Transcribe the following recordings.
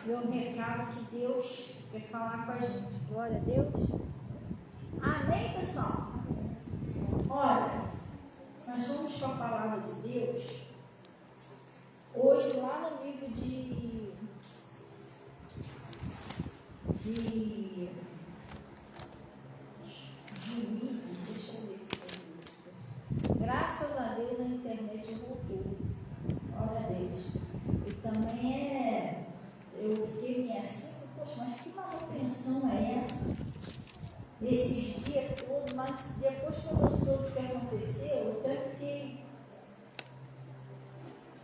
ver um recado que Deus quer falar com a gente. Glória a Deus. Amém, pessoal? Olha, nós vamos com a palavra de Deus hoje lá no livro de Juízes. Deixa eu ver aqui. Graças a Deus a internet voltou. Glória a Deus. E também eu fiquei meio assim, poxa, mas que manutenção é essa? Esses dias todos, mas depois que eu soube o que aconteceu, eu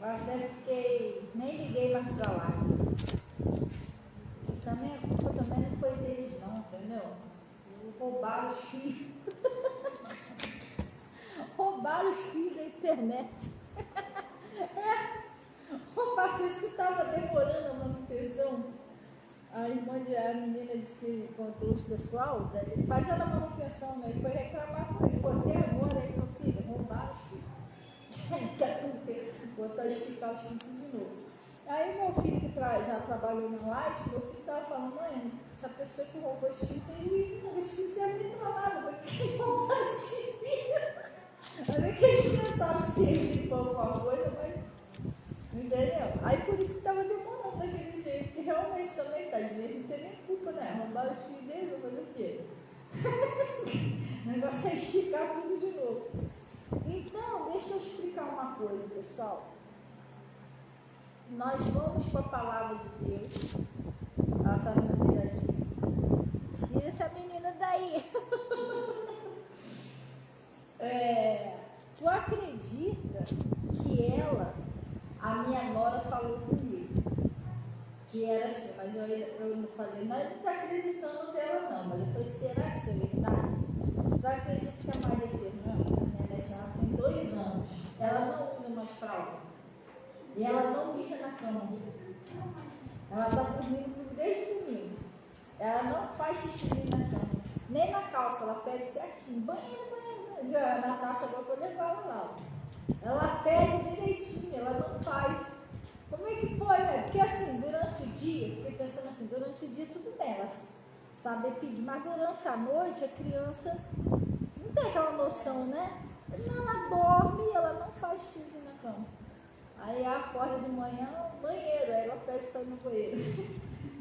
até fiquei, nem liguei mais para lá. E também a culpa também não foi deles não, entendeu? Roubaram os fios. Roubaram os fios da internet. Roubaram, por isso que estava demorando a manutenção. A menina disse que encontrou o pessoal, daí faz ela manutenção, né? E foi reclamar com eles. Pô, até agora aí, meu filho, roubaram os filhos. Aí tá com que botar esticar o time de novo. Aí meu filho que já trabalhou no Light, meu filho estava falando, mãe, essa pessoa que roubou esse filho tem juízo, não, esse filho serve nem para nada, porque eles roubaram esse filho. Olha que eles pensaram se servir para alguma coisa, mas entendeu? Aí por isso que estava demorando daquele jeito, que realmente também tá de jeito, não tem nem culpa, né? Roubaram os filhos deles, vou fazer o quê? O negócio é esticar tudo de novo. Então, deixa eu explicar uma coisa, pessoal. Nós vamos com a palavra de Deus. Ela está no viradinho. Tira essa menina daí. Tu acredita que a minha nora falou comigo? Que era assim, mas eu não falei, não está acreditando nela não, mas eu falei, será que isso é verdade? Tu acredita que a Maria Fernanda, a minha neta, ela tem 2 anos, ela não usa mais fralda e ela não mija na cama. Ela está dormindo desde domingo. Ela não faz xixi na cama, nem na calça, ela pede certinho, banheiro. A Natasha agora foi levar ela lá. Ela pede direitinho, ela não faz. Como é que pode, né? Porque assim, durante o dia, eu fiquei pensando assim, durante o dia tudo bem, ela sabe pedir, mas durante a noite a criança não tem aquela noção, né? Ela dorme e ela não faz xixi na cama. Aí ela acorda de manhã no banheiro, aí ela pede para ir no banheiro.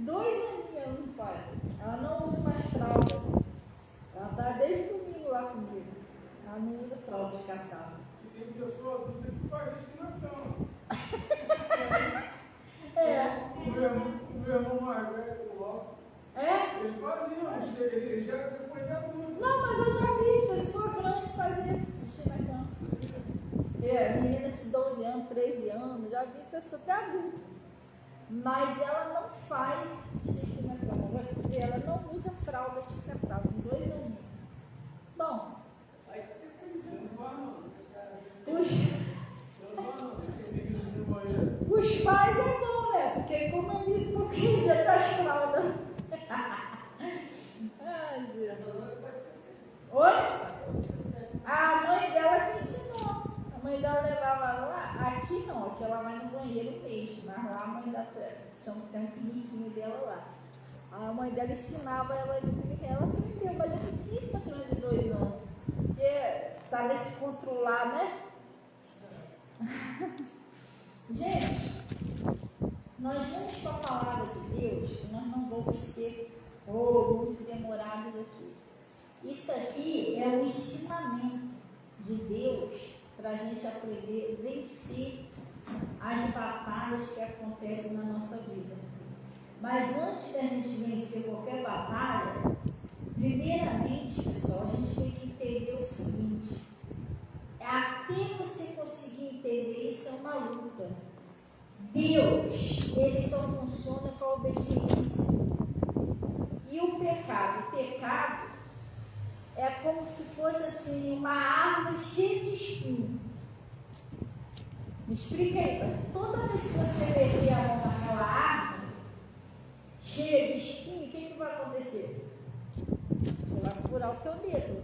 2 aninhos ela não faz. Ela não usa mais fralda. Ela está desde domingo lá comigo. Ela não usa fralda descartável. E tem pessoa adulta que faz isso na cama. O meu irmão mais velho, o Ló, ele fazia, ele já depois de adulto. Não, mas eu já vi pessoa grande fazer xixi na cama. Meninas de 12 anos, 13 anos, já vi pessoa até adulta. Mas ela não faz xixi na cama. Ela não usa fralda descartável, com 2 aninhos. Bom, os pais é bom, né? Porque economiza um pouquinho de das fraldas. Ai, Jesus. Oi? A mãe dela me ensinou. A mãe dela levava lá. Aqui não, aqui ela vai no banheiro mesmo. Mas lá a mãe dela tem um piniquinho dela lá. A mãe dela ensinava ela aprendeu, mas é difícil para criança de 2 anos. Porque sabe se controlar, né? Gente, nós vamos com a palavra de Deus, nós não vamos ser muito demorados aqui. Isso aqui é o ensinamento de Deus para a gente aprender a vencer as batalhas que acontecem na nossa vida. Mas antes da gente vencer qualquer batalha, primeiramente, pessoal, a gente tem que entender o seguinte: até você conseguir entender isso é uma luta. Deus, ele só funciona com a obediência. E o pecado é como se fosse assim, uma árvore cheia de espinho. Me explica aí, toda vez que você meter a mão naquela árvore cheia de espinho, o que vai acontecer? Você vai furar o teu dedo.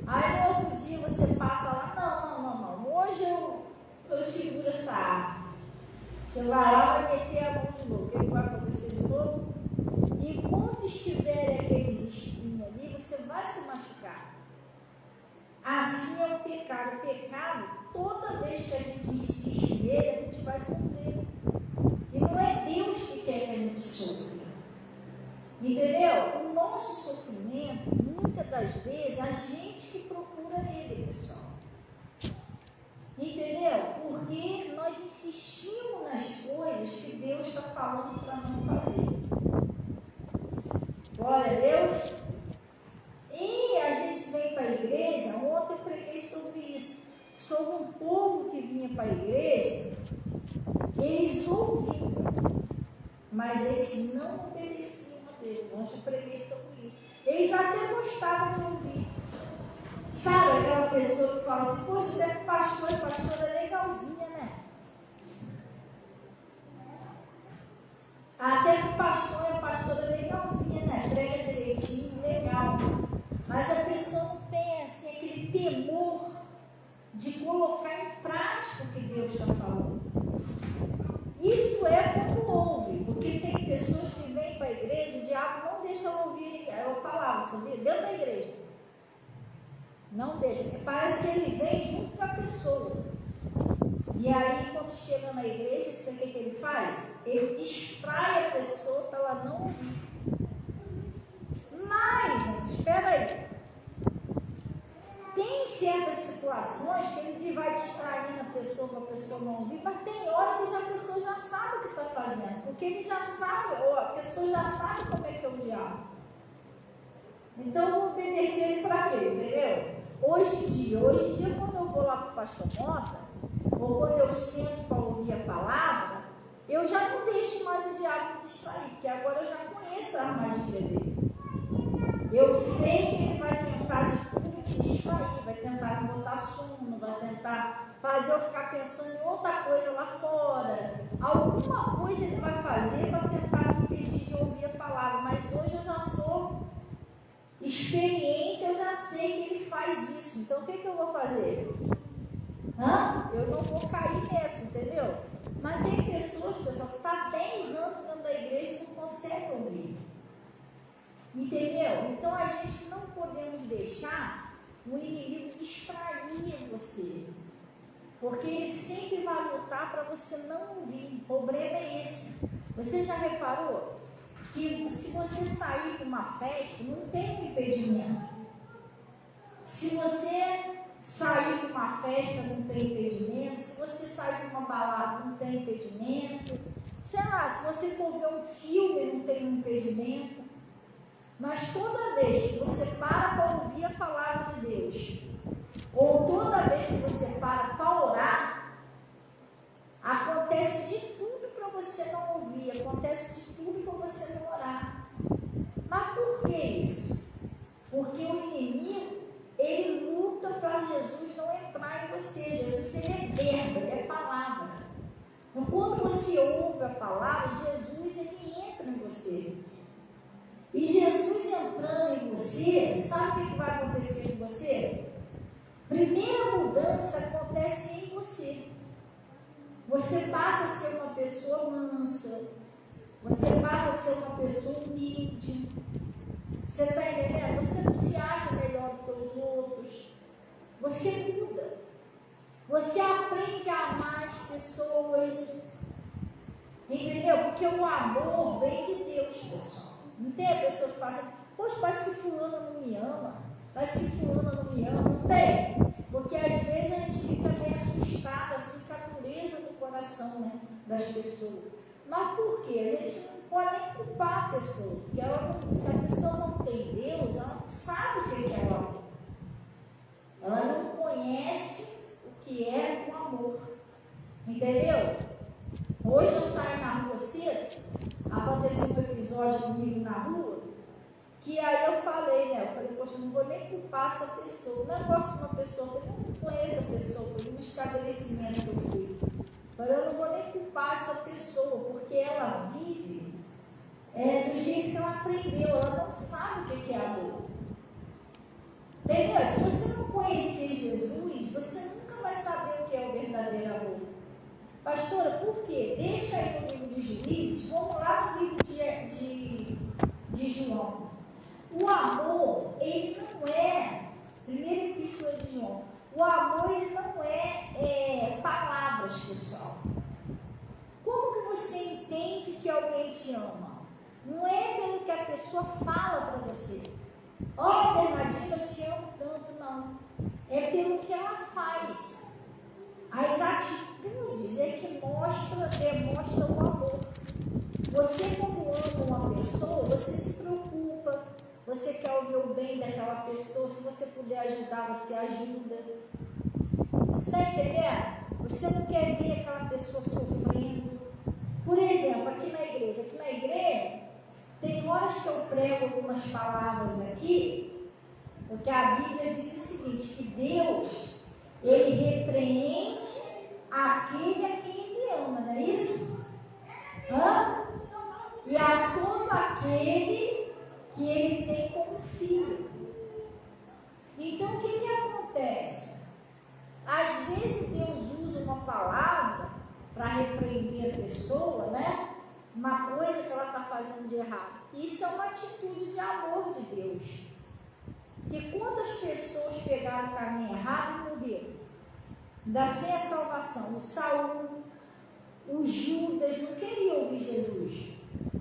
Aí no outro dia você passa lá, não, hoje eu seguro essa árvore. Você vai lá e vai meter a mão de novo. O que vai onde estiver aqueles espinhos ali, você vai se machucar. Assim é o pecado. O pecado, toda vez que a gente insiste nele, a gente vai sofrer. E não é Deus que quer que a gente sofra. Entendeu? O nosso sofrimento, muitas das vezes, a gente que procura ele, pessoal. Entendeu? Porque nós insistimos nas coisas que Deus está falando para não fazer. Glória a Deus. E a gente vem para a igreja. Ontem eu preguei sobre isso. Sobre um povo que vinha para a igreja. Eles ouviam, mas eles não obedeciam a Deus. Ontem eu preguei sobre isso. Eles até gostavam de ouvir. Sabe aquela pessoa que fala assim, poxa, até que pastor é legalzinha, né? Até que pastora é legalzinha, né? Prega direitinho, legal. Mas a pessoa não tem assim, aquele temor de colocar em prática o que Deus está falando. Isso é quando ouve, porque tem pessoas que vêm para a igreja, o diabo não deixa ouvir a palavra, sabia? Dentro da igreja. Não deixa, porque parece que ele vem junto com a pessoa. E aí, quando chega na igreja, você o que ele faz? Ele distrai a pessoa para ela não ouvir. Mas, gente, espera aí. Tem certas situações que ele vai distraindo a pessoa para a pessoa não ouvir, mas tem hora que a pessoa já sabe o que está fazendo, porque ele já sabe, ou a pessoa já sabe como é que é o diabo. Então, eu vou obedecer ele para quê? Entendeu? Hoje em dia, quando eu vou lá para o pastor Mota, ou quando eu sento para ouvir a palavra, eu já não deixo mais o diabo me distrair, porque agora eu já conheço a armadilha dele. Eu sei que ele vai tentar de tudo me distrair, vai tentar me botar sono, vai tentar fazer eu ficar pensando em outra coisa lá fora. Alguma coisa ele vai fazer para tentar me impedir de ouvir a palavra, mas hoje eu já sou experiente, eu já sei que ele faz isso. Então o que eu vou fazer? Eu não vou cair nessa, entendeu? Mas tem pessoas, pessoal, que estão 10 anos dentro da igreja e não conseguem ouvir. Entendeu? Então a gente não podemos deixar o inimigo distrair você. Porque ele sempre vai lutar para você não ouvir. O problema é esse. Você já reparou que se você sair para uma festa, não tem um impedimento. Se você sair para uma festa, não tem impedimento. Se você sair para uma balada, não tem impedimento. Sei lá, se você for ver um filme, não tem um impedimento. Mas toda vez que você para ouvir a palavra de Deus, ou toda vez que você para orar, acontece de tudo para você não ouvir, acontece de tudo para você não orar. Mas por que isso? Porque o inimigo, ele luta para Jesus não entrar em você. Jesus, ele é verbo, ele é palavra. Então, quando você ouve a palavra, Jesus, ele entra em você. E Jesus entrando em você, sabe o que vai acontecer com você? Primeira mudança acontece em você. Você passa a ser uma pessoa mansa. Você passa a ser uma pessoa humilde. Você está entendendo? Você não se acha melhor do que os outros. Você muda. Você aprende a amar as pessoas. Entendeu? Porque o amor vem de Deus, pessoal. Não tem a pessoa que fala assim, poxa, parece que fulano não me ama, parece que fulano não me ama. Não tem. Porque às vezes a gente fica meio assustado assim, com a pureza do coração, né, das pessoas. Mas por quê? A gente não pode nem culpar a pessoa. Porque se a pessoa não tem Deus, ela não sabe o que é o amor. Ela não conhece o que é o amor. Entendeu? Hoje eu saí na rua cedo, aconteceu um episódio comigo na rua, que aí eu falei, poxa, não vou nem culpar essa pessoa. O negócio de uma pessoa, eu não conheço a pessoa, foi um estabelecimento que eu fui. Eu não vou nem culpar essa pessoa, porque ela vive do jeito que ela aprendeu, ela não sabe o que é amor. Entendeu? Se você não conhecer Jesus, você nunca vai saber o que é o verdadeiro amor. Pastora, por quê? Deixa aí no livro de Juízes, vamos lá no livro de João. amor, ele não é, primeira epístola de João, o amor ele não é palavras, pessoal. Como que você entende que alguém te ama? Não é pelo que a pessoa fala para você. Olha, Bernardina, eu te amo tanto, não. É pelo que ela faz. As atitudes é que demonstra o amor. Você, quando ama uma pessoa, você se preocupa, você quer ouvir o bem daquela pessoa, se você puder ajudar, você ajuda. Você está entendendo? Você não quer ver aquela pessoa sofrendo. Por exemplo, aqui na igreja, tem horas que eu prego algumas palavras aqui, porque a Bíblia diz o seguinte, que Deus, ele repreende aquele a quem ele ama, não é isso? E a todo aquele que ele tem como filho. Então, o que acontece? Às vezes Deus usa uma palavra para repreender a pessoa, né? Uma coisa que ela está fazendo de errado. Isso é uma atitude de amor de Deus. Porque quantas pessoas pegaram o caminho errado e morreram? Ainda sem a salvação. O Saul, o Judas não queria ouvir Jesus.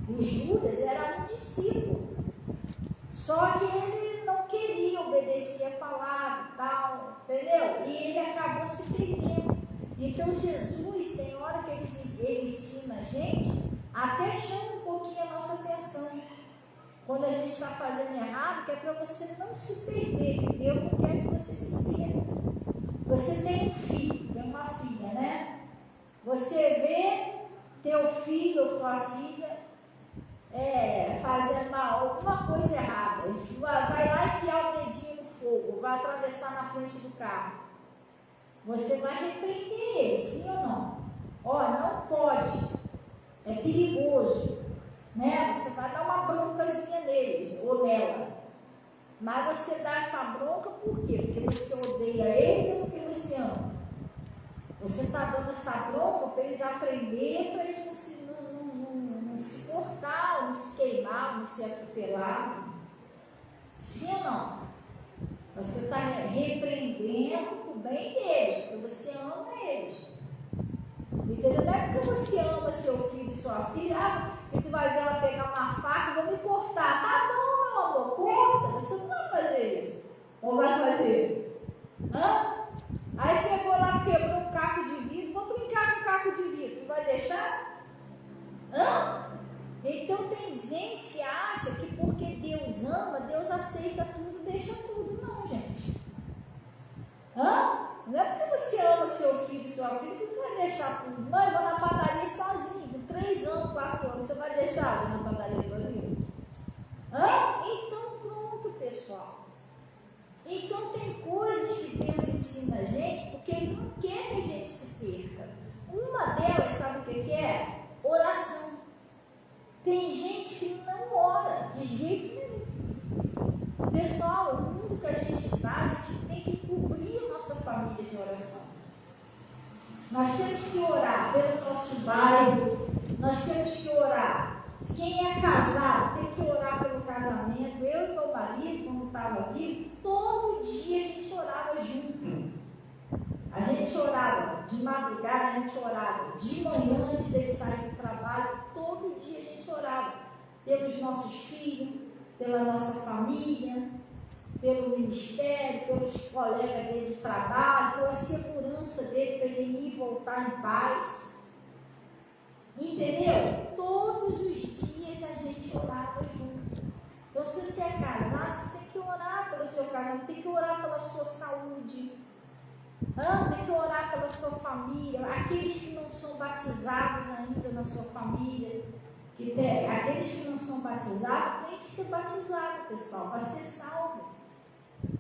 O Judas era um discípulo. Só que ele não queria obedecer a palavra e tal, entendeu? E ele acabou se perdendo. Então Jesus, tem hora que ele ensina a gente, até chama um pouquinho a nossa atenção. Quando a gente está fazendo errado, que é para você não se perder, que Deus não quer que você se perda. Você tem um filho, tem uma filha, né? Você vê teu filho ou tua filha fazendo alguma coisa errada, vai lá enfiar o dedinho no fogo, vai atravessar na frente do carro. Você vai repreender ele, sim ou não? Não pode, é perigoso, né? Você vai dar uma broncazinha neles ou nela, mas você dá essa bronca por quê? Porque você odeia eles ou porque você ama? Você está dando essa bronca para eles aprenderem, para eles não se cortar, não se queimar, não se atropelar. Sim ou não? Você está repreendendo o bem deles, porque você ama eles. Entendeu? Não é porque você ama seu filho e sua filha, que tu vai ver ela pegar uma faca e vai me cortar. Tá bom, meu amor, corta. Você não vai fazer isso. Ou vai fazer? Aí pegou lá, quebrou um caco de vidro. Vamos brincar com um caco de vidro. Tu vai deixar? Então tem gente que acha que porque Deus ama, Deus aceita tudo, deixa tudo. Não, gente. Não é porque você ama seu filho e sua filha que você vai deixar tudo. Mãe, vou na padaria sozinho, com 3 anos, 4 anos, você vai deixar ir na padaria sozinho? Então pronto, pessoal. Então tem coisas que Deus ensina a gente porque Ele não quer que a gente se perca. Uma delas, sabe o que é? Oração. Tem gente que não ora de jeito nenhum. Pessoal, o mundo que a gente está, a gente tem que cobrir a nossa família de oração. Nós temos que orar pelo nosso bairro, nós temos que orar. Quem é casado tem que orar pelo casamento. Eu e meu marido, quando estava aqui, todo dia a gente orava junto. A gente orava de madrugada, a gente orava de manhã antes de sair do trabalho, todo dia a gente orava pelos nossos filhos, pela nossa família, pelo ministério, pelos colegas dele de trabalho, pela segurança dele para ele ir e voltar em paz. Entendeu? Todos os dias a gente orava junto. Então, se você é casado, você tem que orar pelo seu casamento, tem que orar pela sua saúde. Tem que orar pela sua família, aqueles que não são batizados ainda na sua família, aqueles que não são batizados, tem que ser batizado, pessoal, para ser salvo.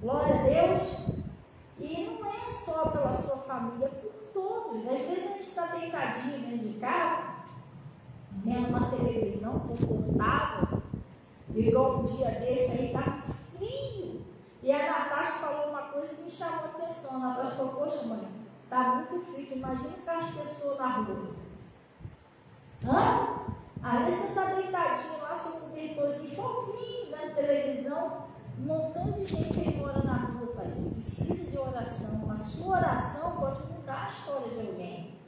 Glória a Deus. E não é só pela sua família, é por todos. Às vezes a gente está deitadinho dentro de casa, vendo uma televisão confortável, igual um dia desse aí, está frio. E a Natasha falou uma coisa que me chamou a atenção. A Natasha falou, poxa mãe, está muito frio, imagina que as pessoas na rua. Às vezes você está deitadinho lá, seu cobertorzinho fofinho, na televisão, Um montão de gente aí mora na rua, tadinho, precisa de oração. A sua oração pode mudar a história de alguém.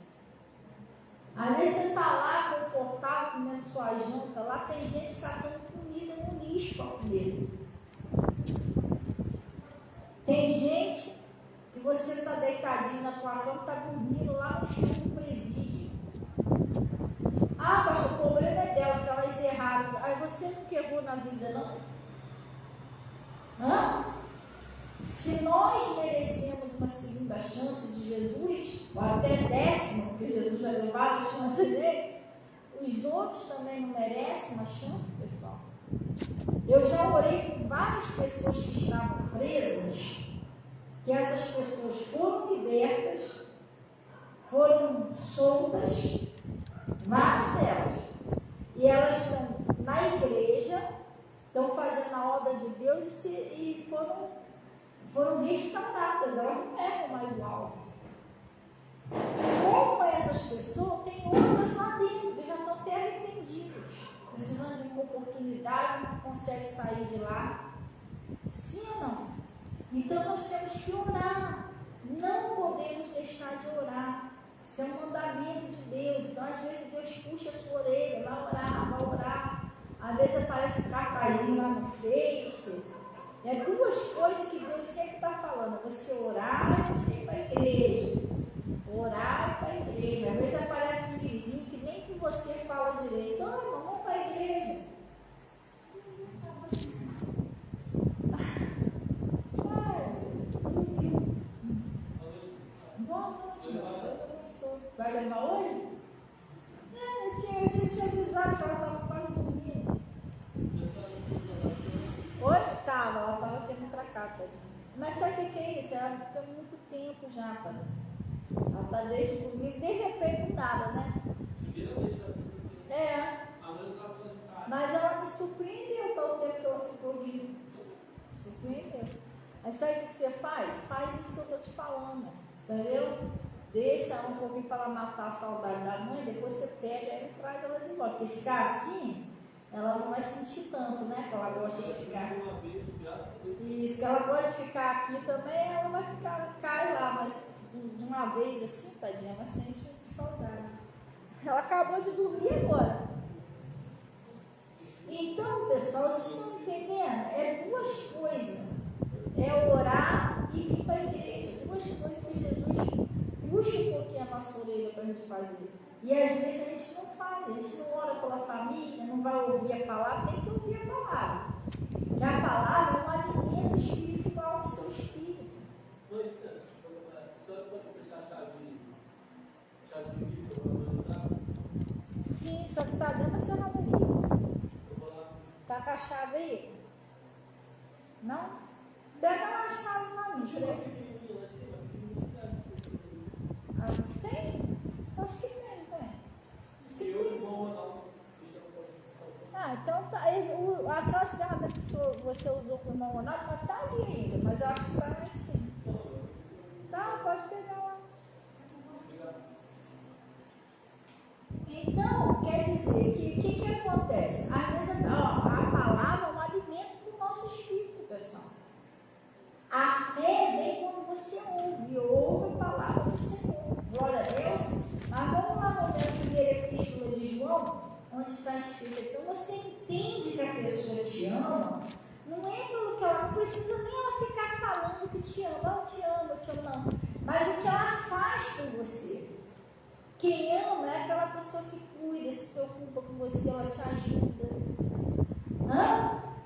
Às vezes você está lá confortável, comendo sua janta, lá tem gente catando comida no lixo para comer. Tem gente que você está deitadinho na tua cama, está dormindo lá no chão do presídio. Ah, pastor, o problema é dela, porque elas erraram. Aí você não quebrou na vida, não? Hã? Se nós merecemos uma segunda chance de Jesus, ou até décima, porque Jesus já deu várias chances dele, os outros também não merecem uma chance, pessoal. Eu já orei por várias pessoas que estavam presas, que essas pessoas foram libertas, foram soltas, várias delas, e elas estão na igreja, estão fazendo a obra de Deus e foram restauradas, elas não erram mais o alvo. Como essas pessoas, tem outras lá dentro, que já estão até arrependidos, precisando de uma oportunidade, não conseguem sair de lá. Sim ou não? Então nós temos que orar, não podemos deixar de orar. Isso é um mandamento de Deus. Então às vezes Deus puxa a sua orelha, vai orar. Às vezes aparece um cartazinho lá no Face. É duas coisas que Deus sempre está falando: você orar e você ir para a igreja. Orar e para a igreja. Às vezes aparece um vizinho que nem com você fala direito. Não, irmão, vamos para a igreja. Boa noite. Vai levar hoje? Eu tinha te avisado que ela estava quase dormindo. Oi? Ela estava querendo para cá, tadinha. Mas sabe o que é isso? Ela fica muito tempo já, tá? Ela está desde domingo, de repente do nada, né? Mas ela me surpreendeu para o tempo que ela ficou vindo. Surpreendeu. Aí sabe o que você faz? Faz isso que eu estou te falando, entendeu? Deixa ela um pouquinho para ela matar a saudade da mãe, depois você pega ela e traz ela de volta. Porque se ficar assim, ela não vai sentir tanto, né? Que ela gosta de ficar. Isso, que ela gosta de ficar aqui também, ela vai ficar, cai lá, mas de uma vez assim, tadinha, ela sente saudade. Ela acabou de dormir agora. Então, pessoal, vocês estão entendendo? É duas coisas. É orar e vir para a igreja. Duas coisas que Jesus puxa um pouquinho a nossa orelha para a gente fazer. E às vezes a gente não faz, a gente não ora pela família, não vai ouvir a palavra, tem que ouvir a palavra. E a palavra é um alimento espiritual do seu espírito. Só pode deixar a chave de livro para anotar? Sim, só que está dentro da serralheria. Está com a chave aí? Não? Pega lá a chave lá, não. Tem? Acho que tem. Acho que tem sim. Então tá. Aquelas ferramentas que você usou com o irmão Ronaldo, mas tá ali ainda. Mas eu acho que vai lá sim. Tá, pode pegar lá. Então, quer dizer que o que acontece? Às vezes a palavra é um alimento do nosso espírito, pessoal. A fé vem quando você ouve a palavra do Senhor. Glória a Deus. Mas vamos lá na primeira epístola de João, onde está escrito: então você entende que a pessoa te ama, não é pelo que ela, não precisa nem ela ficar falando que te ama, eu te amo, não. Mas o que ela faz por você. Quem ama é aquela pessoa que cuida, se preocupa com você, ela te ajuda.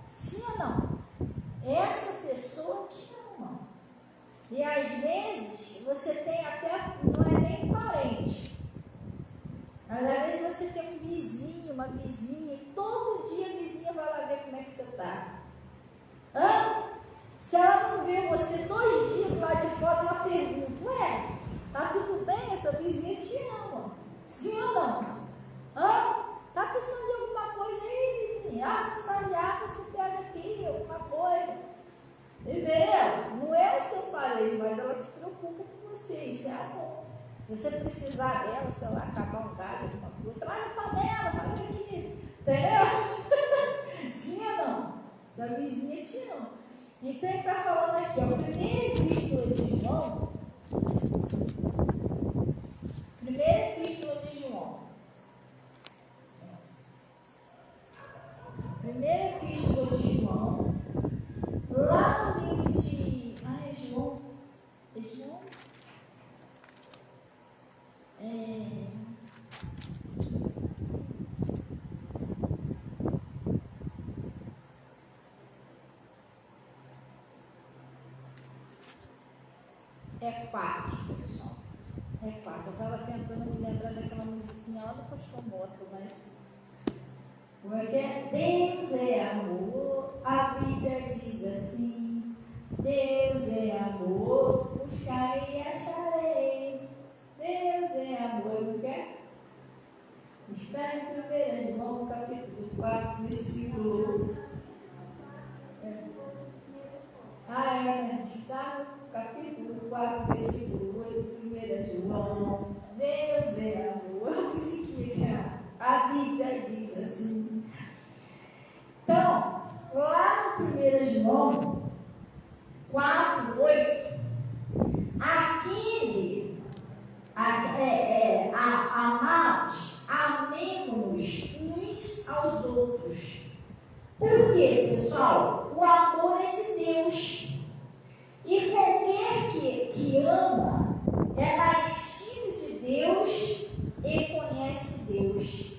Sim ou não? Essa pessoa te ama. E às vezes você tem até, não é nem parente, mas às vezes você tem um vizinho, uma vizinha, e todo dia a vizinha vai lá ver como é que você está. Se ela não vê você 2 dias lá de fora, ela pergunta: ué, tá tudo bem? Essa vizinha te ama. Sim ou não? Tá precisando de alguma coisa aí, vizinha? Se precisar de água, você pega aqui, alguma coisa. Entendeu? Não é o seu parente, mas ela se preocupa com você. Isso é amor. Se você precisar dela, sei lá, acabar um gás, alguma coisa, traz a panela, faz aqui. Entendeu? Sim ou não? A vizinha te ama. Então ele está falando aqui, ó, primeira epístola de João. Primeira epístola de João. Primeira epístola de João. Lá no livro de. É João? É João? É 4, pessoal. É 4. Eu estava tentando me lembrar daquela musiquinha lá do Pastor Mota, mas. Porque Deus é amor, a Bíblia diz assim: Deus é amor, buscai e achareis. Deus é amor, não quer? Está em 1 João, capítulo 4, versículo. Está no capítulo 4, versículo 8, 1 João. Deus é amor, a Bíblia diz assim. Então, lá no 1 João 4, 8, aquele, amados, amemo-nos uns aos outros. Por quê, pessoal? O amor é de Deus. E qualquer que ama é nascido de Deus e conhece Deus.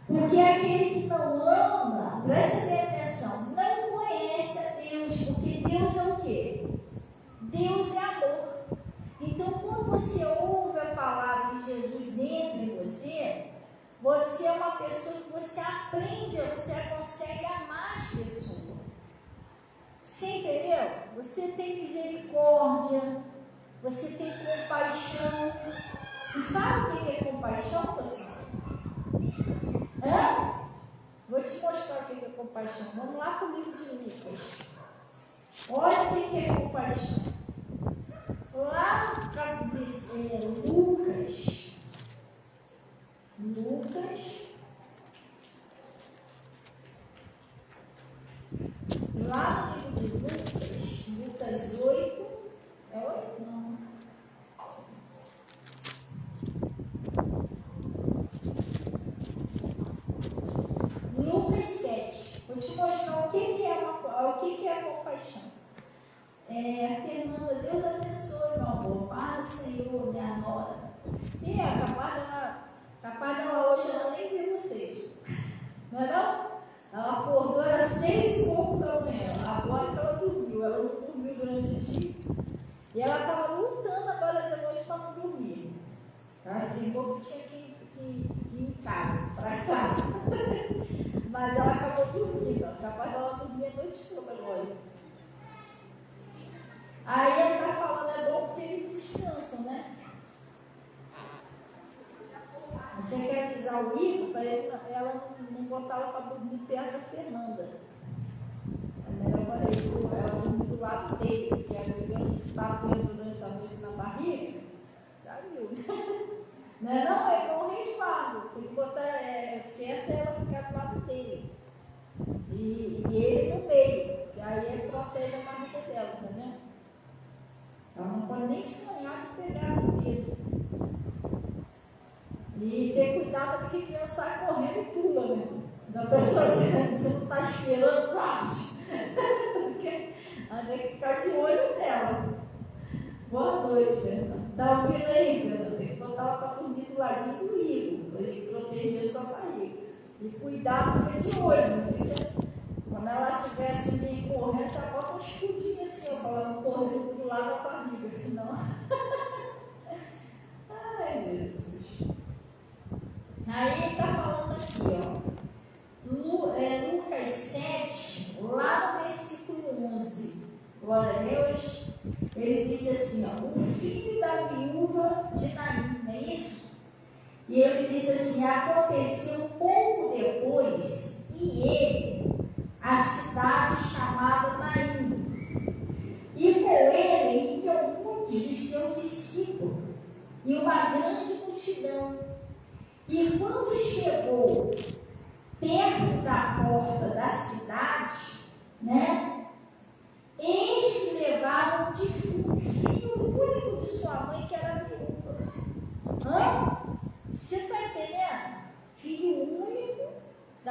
Porque aquele que não ama, presta bem atenção, não conhece a Deus, porque Deus é o quê? Deus é amor. Então, quando você ouve a palavra de Jesus entra em você, você é uma pessoa que você aprende, você consegue amar as pessoas. Você entendeu? Você tem misericórdia, você tem compaixão. Tu sabe o que é compaixão, pessoal? Vou te mostrar o que é compaixão. Vamos lá para o livro de Lucas. Olha o que é compaixão. Lá no capítulo Lucas. Lá no livro de Lucas 8. É 8? Não. Lucas 7. Vou te mostrar o que é a compaixão. Fernanda, Deus abençoe, meu amor. Pai, Senhor, minha nora. E capaz dela hoje ela nem viu vocês. Não é não? Ela acordou, era 6h pouco da manhã. Agora que ela dormiu. Ela não dormiu durante o dia. E ela estava lutando agora de noite para não dormir. Assim, pouco tinha que ir em casa, para casa. Mas ela acabou dormindo. Capaz dela dormir a noite toda agora. Aí ele está falando, é bom porque eles descansam, né? A gente tinha que avisar o Ivo para ela não botar ela para dormir perto da Fernanda. É melhor ela dormir do lado dele, porque a criança se está vendo durante a noite na barriga, já viu, né? Não é bom resguardo. Tem que botar, certo é ela ficar do lado dele. E ele no meio, que aí ele protege a barriga dela, tá vendo? Ela não pode nem sonhar de pegar no peso. E ter cuidado para que a criança saia correndo e pula, né? A pessoa você não está esperando, claro. Ela tem que ficar de olho nela. Boa noite, Fernanda. Está ouvindo aí, Fernanda? Tem que botar ela para dormir do ladinho do livro, para ele proteger sua barriga. E cuidado, fica de olho, não fica. Quando ela estiver assim meio correndo, já bota um escudinho assim, para ela não correr do lado da barriga, senão. Ai, Jesus. Aí ele está falando aqui, ó. Lucas 7, lá no versículo 11. Glória a Deus. Ele diz assim, ó, o filho da viúva de Naim, não é isso? E ele diz assim, aconteceu pouco depois, e ele, a cidade chamada Naim, e com ele iam muitos dos seus discípulos, e uma grande multidão. E quando chegou perto da porta da cidade, né,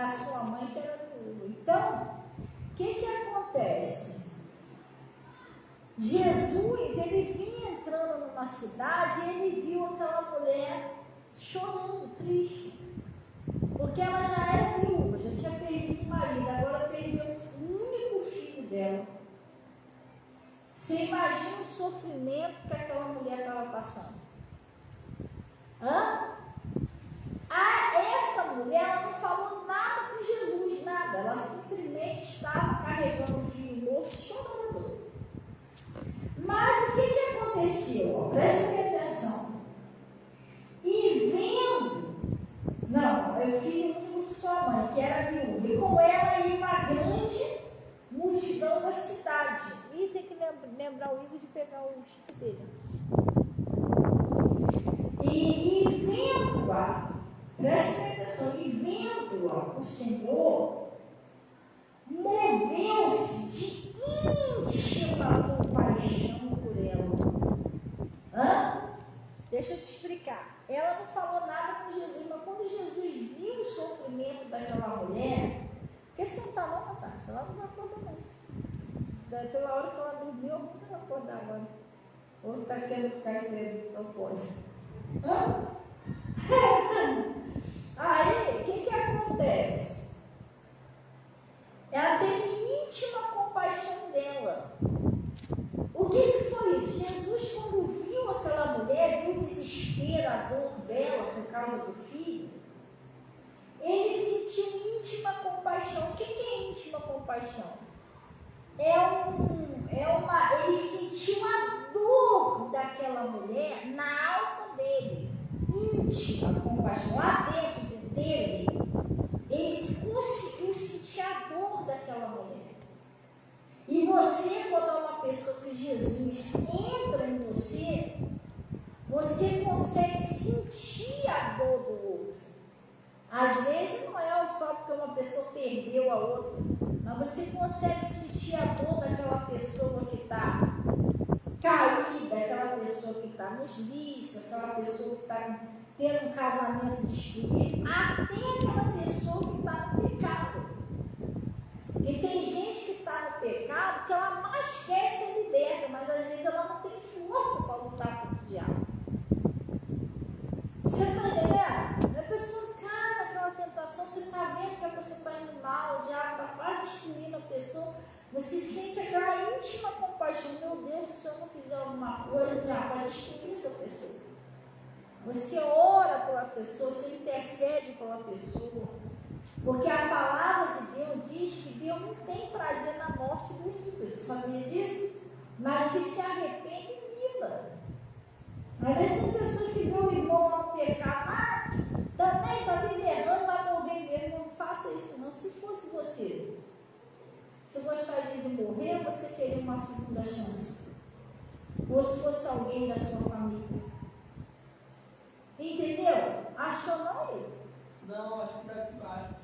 da sua mãe que era viúva. Então, o que acontece? Jesus, ele vinha entrando numa cidade e ele viu aquela mulher chorando, triste, porque ela já era viúva, já tinha perdido o marido, agora perdeu o único filho dela. Você imagina o sofrimento que aquela mulher estava passando. Essa mulher, ela não falou nada com Jesus, nada. Ela simplesmente estava carregando o filho morto, chorando. Mas o que aconteceu? Preste atenção. E vendo, é o filho único de sua mãe, que era viúva, e com ela ia uma grande multidão da cidade. E tem que lembrar o Igor de pegar o chip dele. E vendo-a, preste atenção, e vendo-a, o Senhor moveu-se de íntima compaixão por ela. Deixa eu te explicar. Ela não falou nada com Jesus, mas quando Jesus viu o sofrimento daquela mulher, porque se não está lá, Natasha, ela não vai acordar não. Pela hora que ela dormiu, eu não vai acordar agora. Ou está querendo ficar em propósito. Aí, o que acontece? Ela teve íntima compaixão dela. O que foi isso? Jesus, quando viu aquela mulher, viu o desespero, a dor dela por causa do filho, ele sentiu íntima compaixão. O que é íntima compaixão? Ele sentiu a dor daquela mulher na alma dele. Íntima compaixão. Lá dentro dele, ele conseguiu sentir a dor daquela mulher. E você, quando é uma pessoa que Jesus entra em você, você consegue sentir a dor do outro. Às vezes não é só porque uma pessoa perdeu a outra, mas você consegue sentir a dor daquela pessoa que está caída, aquela pessoa que está nos vícios, aquela pessoa que está tendo um casamento destruído, até aquela pessoa que está no pecado. E tem gente que está no pecado que ela mais quer ser liberta, mas às vezes ela não tem força para lutar contra o diabo. Você está entendendo? A pessoa cai naquela tentação, você está vendo que a pessoa está indo mal, o diabo está quase destruindo a pessoa, você sente aquela íntima compaixão. Meu Deus, se eu não fizer alguma coisa, o diabo vai destruir essa pessoa. Você ora pela pessoa, você intercede pela pessoa. Porque a palavra de Deus diz que Deus não tem prazer na morte do ímpio. Você sabia disso? Mas que se arrepende e viva. Às vezes tem pessoas que vê o irmão lá no pecado, também só vive errando, vai morrer mesmo. Não faça isso não. Se fosse você gostaria de morrer ou você queria uma segunda chance? Ou se fosse alguém da sua família? Entendeu? Achou não, Igor? Não, acho que está aqui embaixo.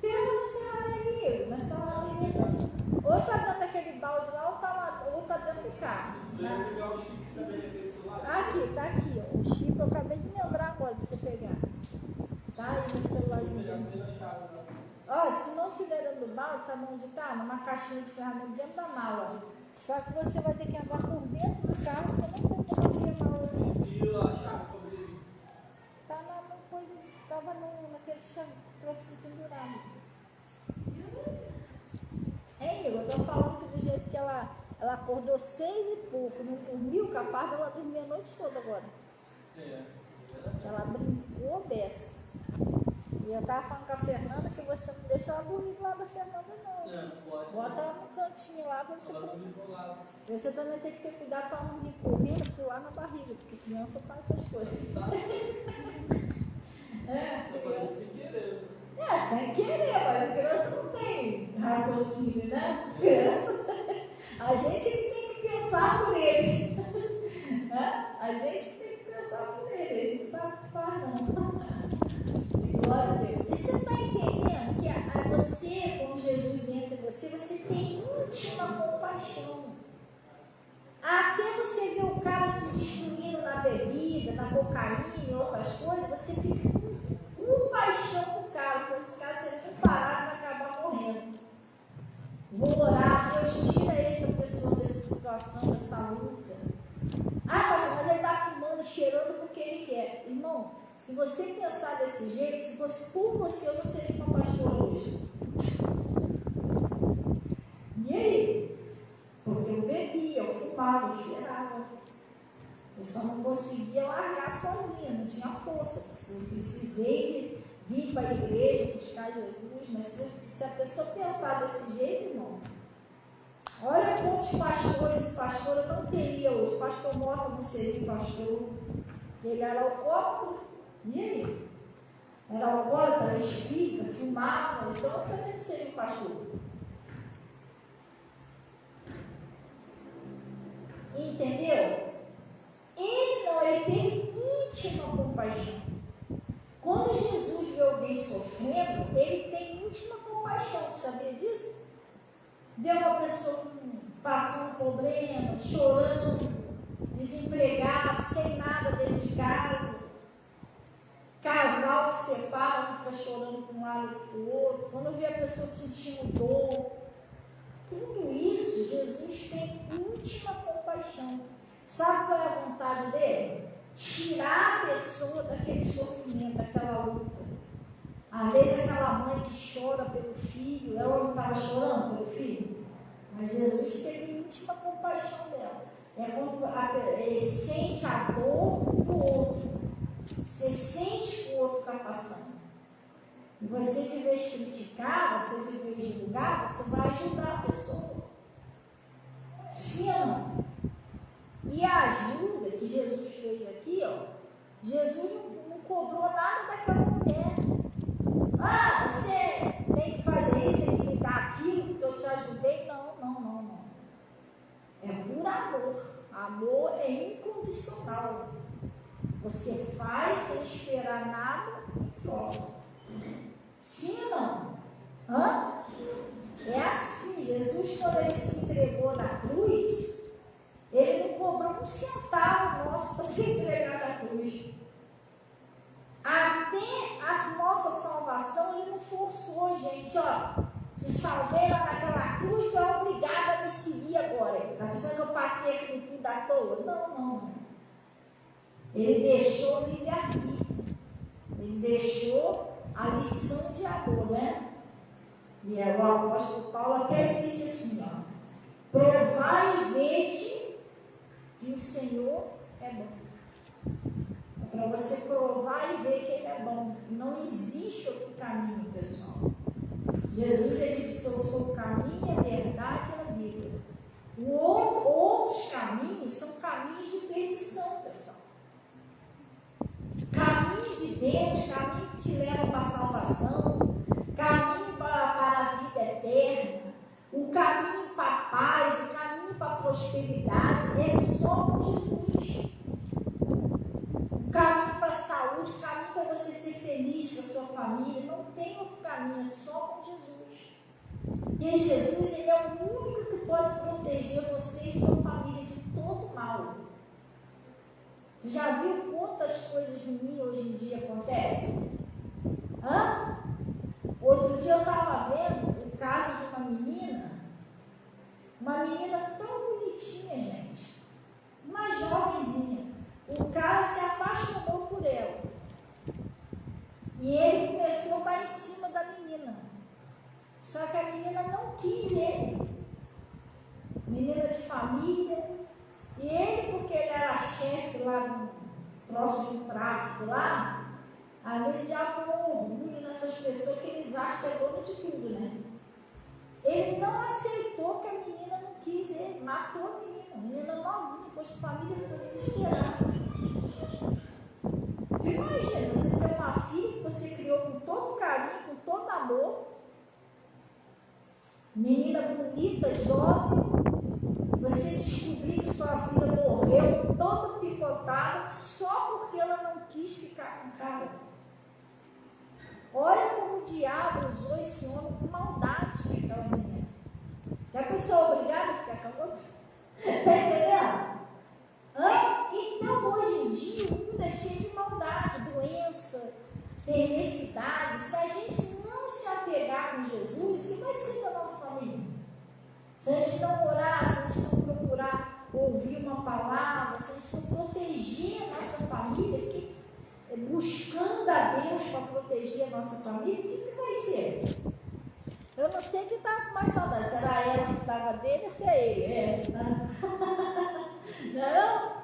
Pega no serralheiro, na serralheiro. Ou está dentro daquele balde lá, ou está dentro do carro. Eu vou pegar o chip também aqui do celular. Aqui, tá aqui, ó. O chip eu acabei de lembrar agora para você pegar. Tá aí no celularzinho. Ó, se não tiver dentro do balde, sabe onde tá? Numa caixinha de ferramenta dentro da mala. Só que você vai ter que andar por dentro do carro, porque não tem como abrir a mala. E a chave que eu abri? Tá na coisa, tava naquele troço pendurado. Hein, Igor, eu tô falando que do jeito que ela acordou 6 e pouco, não dormiu, capaz dela dormir a noite toda agora. Ela brincou beça. E eu tava falando com a Fernanda que você não deixa ela dormir do lado da Fernanda, não. Não, pode. Bota ela no cantinho lá pra você. Ela dorme do lado. Você também tem que ter cuidado para não vir correndo, pular na barriga, porque criança faz essas coisas. Criança sem querer. Sem querer, mas criança não tem raciocínio, né? Criança, a gente que tem que pensar por eles. A gente tem que pensar por eles, a gente sabe o que faz, não. Glória a Deus. E você está entendendo que você, quando Jesus entra em você, você tem íntima compaixão. Até você ver o cara se destruindo na bebida, na cocaína e outras coisas, você fica com compaixão do cara, porque esse cara seria culpado. Se você pensar desse jeito, se fosse por você, eu não seria uma pastora hoje. E aí? Porque eu bebia, eu fumava, eu cheirava. Eu só não conseguia largar sozinha, não tinha força. Eu precisei de vir para a igreja, buscar Jesus. Mas se a pessoa pensar desse jeito, irmão, olha quantos pastores e pastoras não teria hoje. Pastor Mota não seria pastor. Ele era alcoólatra. E aí? Era alcoólatra, era espírita, fumava. Então eu também não seria pastor. Entendeu? Ele teve íntima compaixão. Quando Jesus vê alguém sofrendo, ele tem íntima compaixão. Sabia disso? Vê uma pessoa passando problemas, chorando, desempregado, sem nada dentro de casa. Casal que separa, um fica chorando com um lado e com o outro. Quando vê a pessoa sentindo dor. Tudo isso, Jesus tem íntima compaixão. Sabe qual é a vontade dele? Tirar a pessoa daquele sofrimento, daquela luta. Às vezes aquela mãe que chora pelo filho, ela não estava chorando pelo filho, mas Jesus teve íntima compaixão dela. É quando ele sente a dor do outro. Você sente que o outro está passando. E você, de vez de criticar, você, de vez de julgar, você vai ajudar a pessoa. Sim ou não? E a ajuda que Jesus fez aqui, ó, Jesus não cobrou nada daquela mulher. Ah, você tem que fazer isso, tem que me dar aquilo que eu te ajudei. Não. É por amor. Amor é incondicional. Você faz sem esperar nada e troca. Sim ou não? Hã? É assim. Jesus, quando ele se entregou na cruz, ele não cobrou um centavo nosso para se entregar na cruz. Até a nossa salvação, ele não forçou, gente. Ó, te salvei lá naquela cruz, tu é obrigado a me seguir agora. Está pensando que eu passei aqui tudo à toa? Não. Ele deixou o livre-arbítrio. Ele deixou a lição de amor, né? E o apóstolo Paulo até disse assim, ó: provai e vede que o Senhor é bom. É para você provar e ver que Ele é bom. Não existe outro caminho, pessoal. Jesus, ele disse: eu sou o caminho, a verdade e a vida. Outros caminhos são caminhos de perdição, pessoal. Caminho de Deus, caminho que te leva para a salvação, caminho para a vida eterna, o caminho para a paz, o caminho para a prosperidade é só com Jesus. O caminho para a saúde, o caminho para você ser feliz com a sua família, não tem outro caminho, é só com Jesus. E Jesus, ele é o único que pode proteger você e sua família de todo mal. Você já viu quantas coisas ruins hoje em dia acontecem? Outro dia eu estava vendo o caso de uma menina tão bonitinha, gente, uma jovenzinha. O cara se apaixonou por ela e ele começou a dar em cima da menina, só que a menina não quis ele, menina de família. E ele, porque ele era chefe lá no próximo do tráfico lá, às vezes já com orgulho nessas pessoas que eles acham que é dono de tudo, né? Ele não aceitou que a menina não quis ele, matou a menina novinha, depois a família ficou desesperada. Imagina, você tem uma filha que você criou com todo carinho, com todo amor, menina bonita, jovem, você descobrir que sua filha morreu toda picotada só porque ela não quis ficar com o cara. Olha como o diabo usou esse homem com maldade naquela menina. E a pessoa é obrigada a ficar com a outra? Está entendendo? Então, hoje em dia, o mundo é cheio de maldade, doença, perversidade. Se a gente não se apegar com Jesus, o que vai ser da nossa família? Se a gente não orar, se a gente não procurar ouvir uma palavra, se a gente não proteger a nossa família, porque buscando a Deus para proteger a nossa família, o que vai ser? Eu não sei quem estava com mais saudade, será ela que estava dele ou se é ele? Não?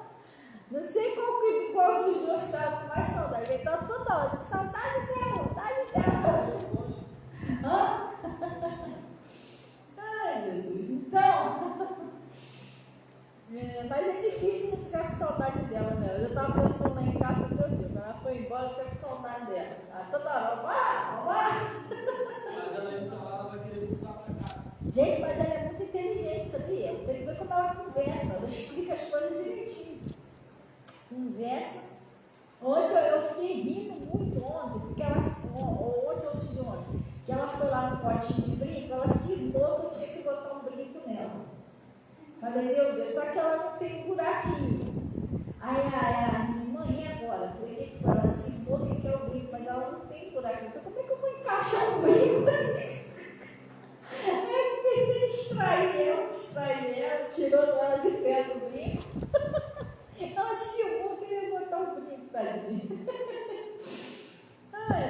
Não sei qual dos dois estava com mais saudade. Ele estava toda hora com saudade dela. Hã? Ai, Jesus. Então, mas é difícil não ficar com saudade dela, né? Eu estava pensando lá em casa, meu Deus, ela foi embora, eu fiquei com saudade dela. Ela toda hora, vamos. Mas ela ainda lá, ela vai querer voltar pra cá. Gente, mas ela é muito inteligente, sabia? Tem que ver como ela conversa, ela explica as coisas direitinho. Conversa. Ontem eu fiquei rindo muito ontem, porque ela, ontem de ontem, que ela foi lá no potinho de brinco, ela cismou que eu tinha que botar um brinco nela. Falei, meu Deus, só que ela não tem um buraquinho. Aí a minha mãe, e agora? Falei, o que foi? Ela cismou que é o brinco, mas ela não tem buraquinho. Falei, como é que eu vou encaixar um brinco? Aí eu comecei a distrair ela, tirando ela de perto do brinco. Ela cismou que ia botar um brinco, tadinha.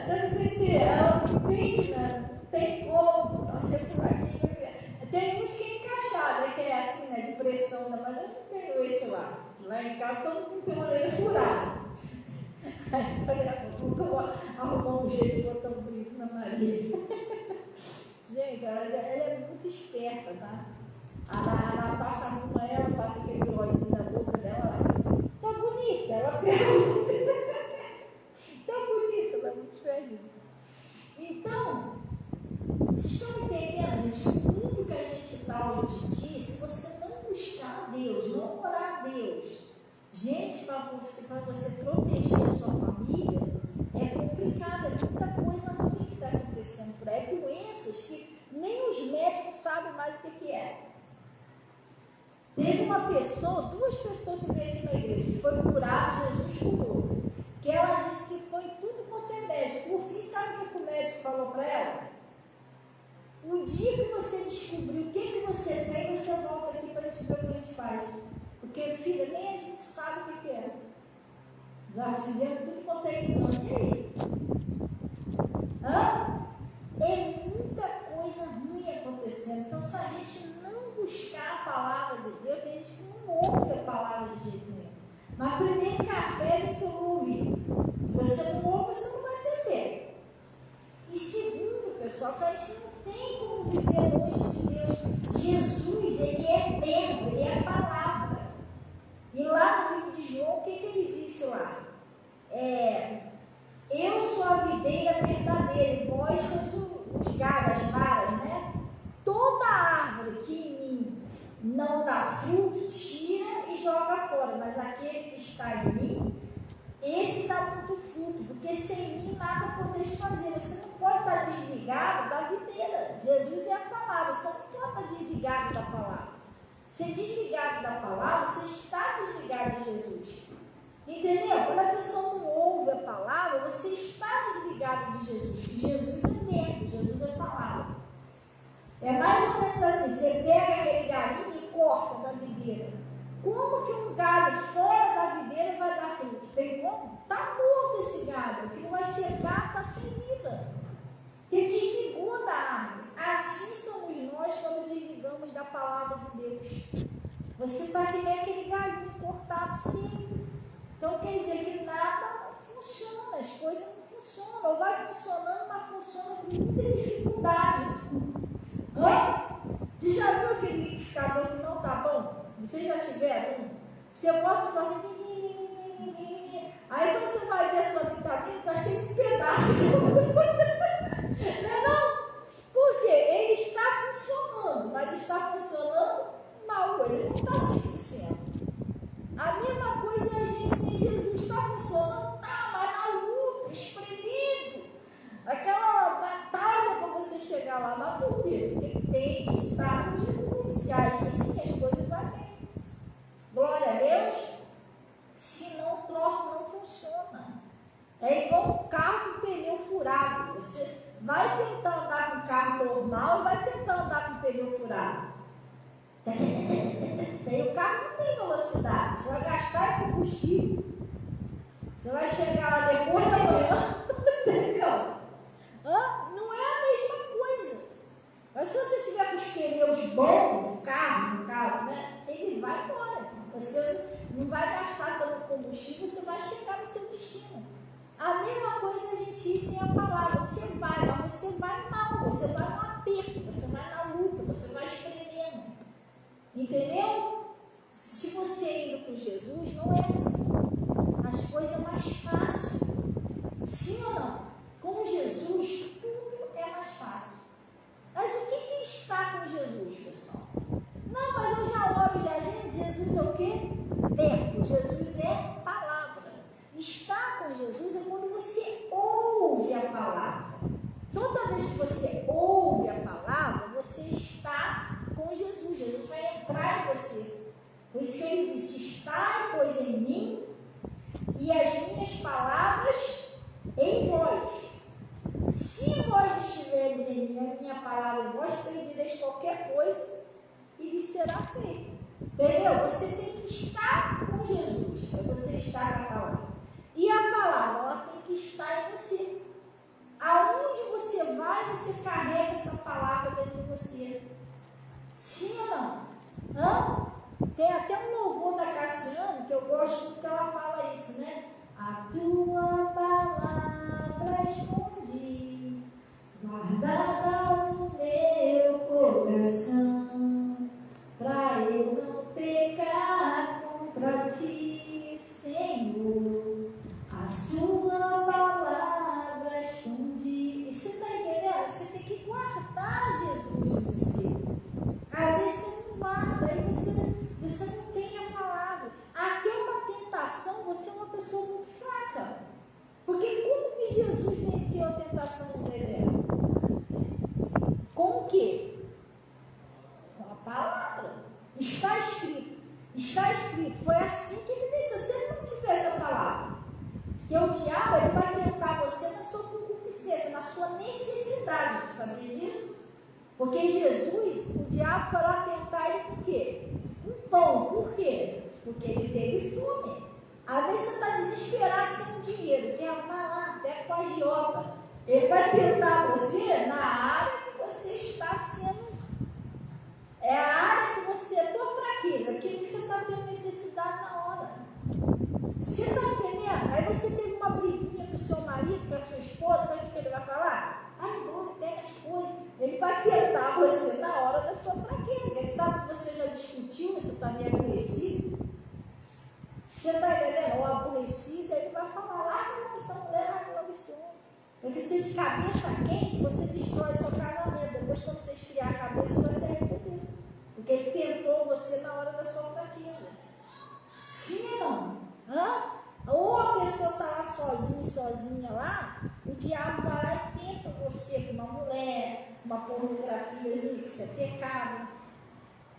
Deve ser que ela não entende, né? Não tem como, não sei por aqui. Tem uns que é encaixado, né? Que é assim, né? De pressão, né? Mas eu não tenho esse lá. Lá em casa todo mundo tem uma orelha furada. Aí eu falei, vou arrumar um jeito de botar um brinco na Maria. Gente, ela é muito esperta, tá? A Natasha arruma ela, passa aquele bigódezinho na boca dela, tá bonita, ela pergunta. Tá bonita, ela é muito esperta. Então, vocês estão entendendo, gente, que o mundo que a gente está hoje em dia, se você não buscar a Deus, não orar a Deus, gente, para você proteger a sua família, é complicado, é muita coisa ruim que está acontecendo por aí, doenças que nem os médicos sabem mais o que é. Teve uma pessoa, 2 pessoas que veio aqui na igreja, que foi curada, Jesus curou, que ela disse que foi tudo quanto é médico. Por fim, sabe o que o médico falou para ela? O dia que você descobrir o que você tem, você volta aqui para te ver o que a gente faz. Porque, filha, nem a gente sabe o que é. Já fizemos tudo quanto é exame. E aí? É muita coisa ruim acontecendo. Então, se a gente não buscar a palavra de Deus, tem gente que não ouve a palavra de jeito nenhum. Mas primeiro café tem que ouvir. Se você não ouve, você não vai ter fé. E segundo, pessoal, que a gente não tem como viver longe de Deus. Jesus, ele é verbo, ele é a palavra. E lá no livro de João, o que ele disse lá? Eu sou a videira verdadeira, e vós sois os galhos, as varas, né? Toda árvore que em mim não dá fruto, tira e joga fora. Mas aquele que está em mim, esse dá muito fruto, porque sem mim nada podeis fazer. Você não pode estar desligado da videira. Jesus é a palavra, você não pode estar desligado da palavra. Ser desligado da palavra, você está desligado de Jesus. Entendeu? Quando a pessoa não ouve a palavra, você está desligado de Jesus. Jesus é verbo, Jesus é palavra. É mais ou menos assim, você pega aquele galinho e corta da videira. Como que um galho fora da videira vai dar fruto? Tem como? Está morto esse galho, que não vai secar, está sem vida. Ele desligou da árvore. Assim somos nós quando desligamos da palavra de Deus. Você está que nem aquele galinho cortado sempre. Então quer dizer que nada funciona, as coisas não funcionam, ou vai funcionando, mas funciona com muita dificuldade. Você já viu aquele liquidificador que não está bom? Vocês já tiveram um? Você bota e faz assim, aí quando você vai ver a sua vitamina, está cheio de pedaços. Não? Por quê? Ele está funcionando, mas está funcionando mal, ele não está 100%. A mesma coisa é a gente sem Jesus. Está funcionando? Tá, mas na luta, espremido. Aquela batalha para você chegar lá. Mas por quê? Porque tem que estar com Jesus. E aí sim as coisas vão bem. Glória a Deus. Senão o troço não funciona. É igual um carro com pneu furado. Você vai tentar andar com carro normal e vai tentar andar com pneu furado. E o carro não tem velocidade, você vai gastar combustível. Você vai chegar lá depois da manhã, entendeu? Não é a mesma coisa. Mas se você tiver com os pneus bons, o carro, no caso, né, ele vai embora. Você não vai gastar tanto combustível, você vai chegar no seu destino. A mesma coisa que a gente ir sem a palavra. Você vai, mas você vai mal, você vai no aperto, você vai na luta, você vai escrevendo. Entendeu? Se você indo com Jesus, não é assim. As coisas é mais fácil. Sim ou não? Com Jesus, tudo é mais fácil. Mas o que está com Jesus, pessoal? Não, mas eu já oro, gente, Jesus é o quê? Verbo. Jesus é palavra. Estar com Jesus é quando você ouve a palavra. Toda vez que você ouve a palavra, você está com Jesus. Jesus vai entrar em você. Por isso que ele disse: estai, pois, em mim, e as minhas palavras em vós. Se vós estiveres em mim, a minha palavra em vós, pedireis qualquer coisa e lhe será feito. Entendeu? Você tem que estar com Jesus, é você estar com a palavra. E a palavra, ela tem que estar em você. Aonde você vai, você carrega essa palavra dentro de você. Sim ou não? Tem até um louvor da Cassiane, que eu gosto muito que ela fala isso, né? A tua palavra escondi, guardada no meu coração, pra eu não pecar contra ti, Senhor. A sua palavra escondi. E você está entendendo? Você tem que guardar Jesus em você. Aí você não guarda, aí você não tem a palavra. Até uma tentação, você é uma pessoa muito fraca. Porque como que Jesus venceu a tentação no deserto? Com o quê? Com a palavra. Está escrito. Está escrito. Foi assim que ele venceu. Se ele não tivesse a palavra, que o diabo ele vai tentar você na sua concupiscência, na sua necessidade. Você sabia disso? Porque Jesus, o diabo foi lá tentar ele por quê? Um pão. Por quê? Porque ele teve fome. Às vezes você está desesperado sem dinheiro. O diabo vai lá, pega com a agiota. Ele vai tentar você na área que você está sendo. É a área que você é tua fraqueza, aquilo que você está tendo necessidade na hora. Você está entendendo? Aí você teve uma briguinha com o seu marido, com a sua esposa, sabe o que ele vai falar? Ai, embora, pega as coisas. Ele vai tentar você na hora da sua fraqueza. Ele sabe que você já discutiu, você está meio aborrecido. Você está entendendo? Ou aborrecido, ele vai falar: ah, essa mulher vai logo esse homem. Porque se de cabeça quente, você destrói seu casamento. Depois, quando você esfriar a cabeça, você vai se arrepender. Porque ele tentou você na hora da sua fraqueza. Sim ou não? Ou a pessoa está lá sozinha lá, o diabo vai lá e tenta você com uma mulher, uma pornografiazinha, que isso é pecado.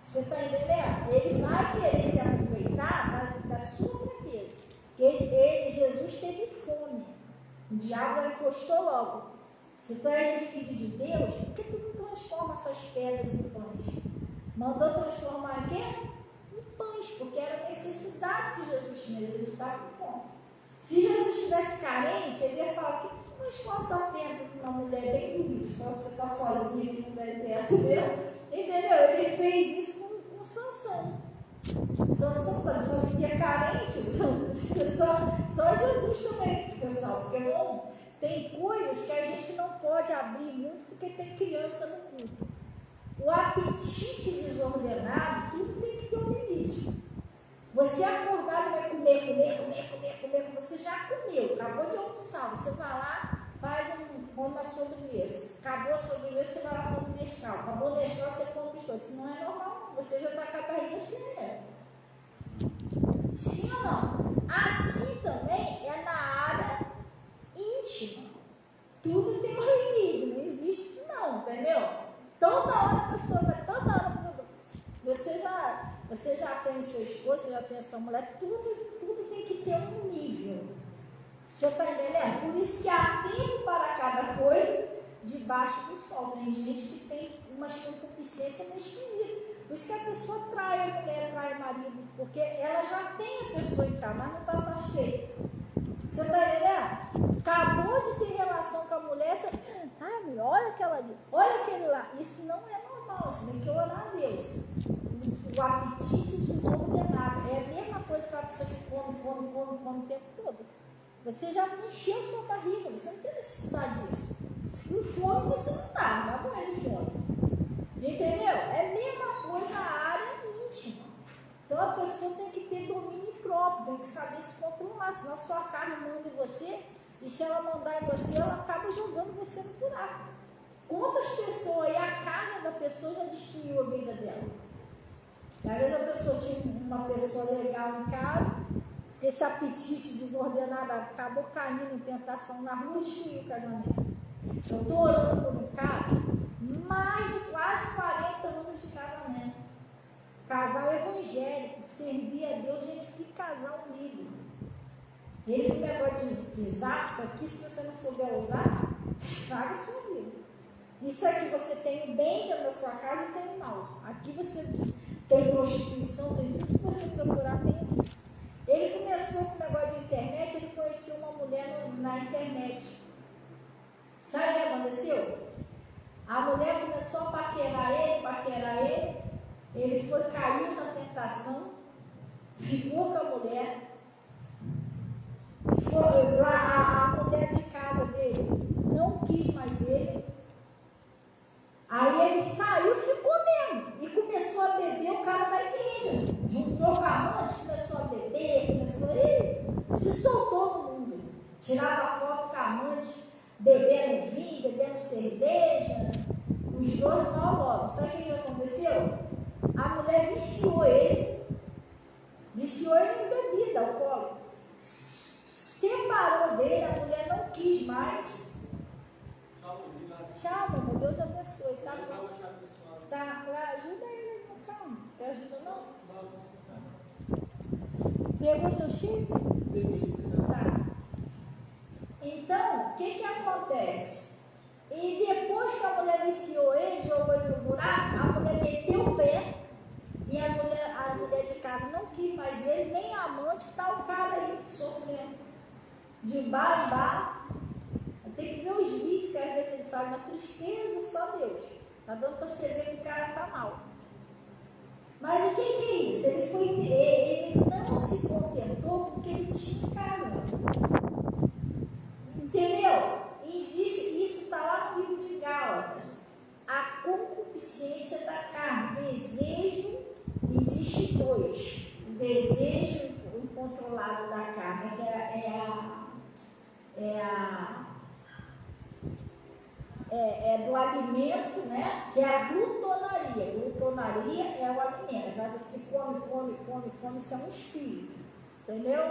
Você está entendendo? Ele vai querer se aproveitar da sua fraqueza. Porque Jesus teve fome. O diabo encostou logo. Se tu és o filho de Deus, por que tu não transforma essas pedras em pães? Mandou transformar em quê? Pães, porque era a necessidade que Jesus tinha. Jesus estava com fome. Se Jesus estivesse carente, ele ia falar: que não esforça a pena para uma mulher bem bonita, só você está sozinha aqui no deserto, entendeu? Ele fez isso com Sansão. Sansão só vivia carente, só Jesus também, pessoal, porque bom, tem coisas que a gente não pode abrir muito porque tem criança no culto. O apetite desordenado, tudo tem que ter um limite. Você acordar, já vai comer, você já comeu, acabou de almoçar, você vai lá, faz uma sobremesa, acabou a sobremesa, você vai lá para o Nescau, acabou o Nescau, você come biscoito. Isso não é normal, você já está com a barriga cheia. Sim ou não? Assim também é na área íntima. Tudo tem um limite, não existe isso não, entendeu? Toda hora a pessoa vai, toda hora, você já tem seu esposo, você já tem a sua mulher, tudo tem que ter um nível. Você está entendendo? Por isso que há tempo para cada coisa debaixo do sol. Tem gente que tem uma concupiscência meio esquisita. Por isso que a pessoa trai a mulher, trai o marido, porque ela já tem a pessoa em casa, mas não está satisfeita. Você está entendendo? Acabou de ter relação com a mulher, você... Ai, olha aquela ali, olha aquele lá. Isso não é normal, você tem que orar a Deus. O apetite desordenado. É a mesma coisa para a pessoa que come o tempo todo. Você já encheu sua barriga, você não tem necessidade disso. Com fome você não está, não vai morrer de fome. Entendeu? É a mesma coisa a área íntima. Então a pessoa tem que ter domínio próprio, tem que saber se controlar, senão sua carne manda em você, e se ela mandar em você, ela acaba jogando você no buraco. Quantas pessoas, e a carne da pessoa já destruiu a vida dela? Às vezes a pessoa tinha uma pessoa legal em casa, esse apetite desordenado acabou caindo em tentação na rua e destruiu o casamento. Eu estou orando por um cara, mais de quase 40 anos de casamento. Casal evangélico, servia a Deus, gente, que casal humilde. Ele com o negócio de zap, isso aqui, se você não souber usar, estraga a sua vida. Isso aqui você tem o bem dentro da sua casa e tem o mal. Aqui você tem prostituição, tem tudo que você procurar, tem aqui. Ele começou com o negócio de internet, ele conheceu uma mulher na internet. Sabe o que aconteceu? A mulher começou a paquerar ele, ele foi cair na tentação, ficou com a mulher, foi lá, a mulher de casa dele não quis mais ele, aí ele saiu, ficou mesmo, e começou a beber o cara da igreja, juntou com a amante, começou a beber, ele se soltou no mundo, tirava foto com a amante, bebendo vinho, bebendo cerveja, os dois mal logo. Sabe o que aconteceu? A mulher viciou ele em bebida alcoólica, separou dele, a mulher não quis mais. Tchau, meu amor, Deus abençoe. Tá, ajuda ele, calma, não ajuda não? Pegou seu chip? Tá. Então, o que acontece? E depois que a mulher viciou ele, jogou ele no buraco, a mulher meteu o pé, e a mulher de casa não quis mais ele, nem a amante, está o cara aí sofrendo. De bar em bar. Tem que ver os vídeos que às vezes ele faz na tristeza, só Deus. Está dando para você ver que o cara está mal. Mas o que é isso? Ele não se contentou porque ele tinha casa. Entendeu? Existe, isso está lá no livro de Gálatas. A concupiscência da carne, desejo, existe dois. O desejo incontrolável da carne, que é do alimento, né? Que é a glutonaria. Glutonaria é o alimento. Aquela pessoa que come, isso é um espírito. Entendeu?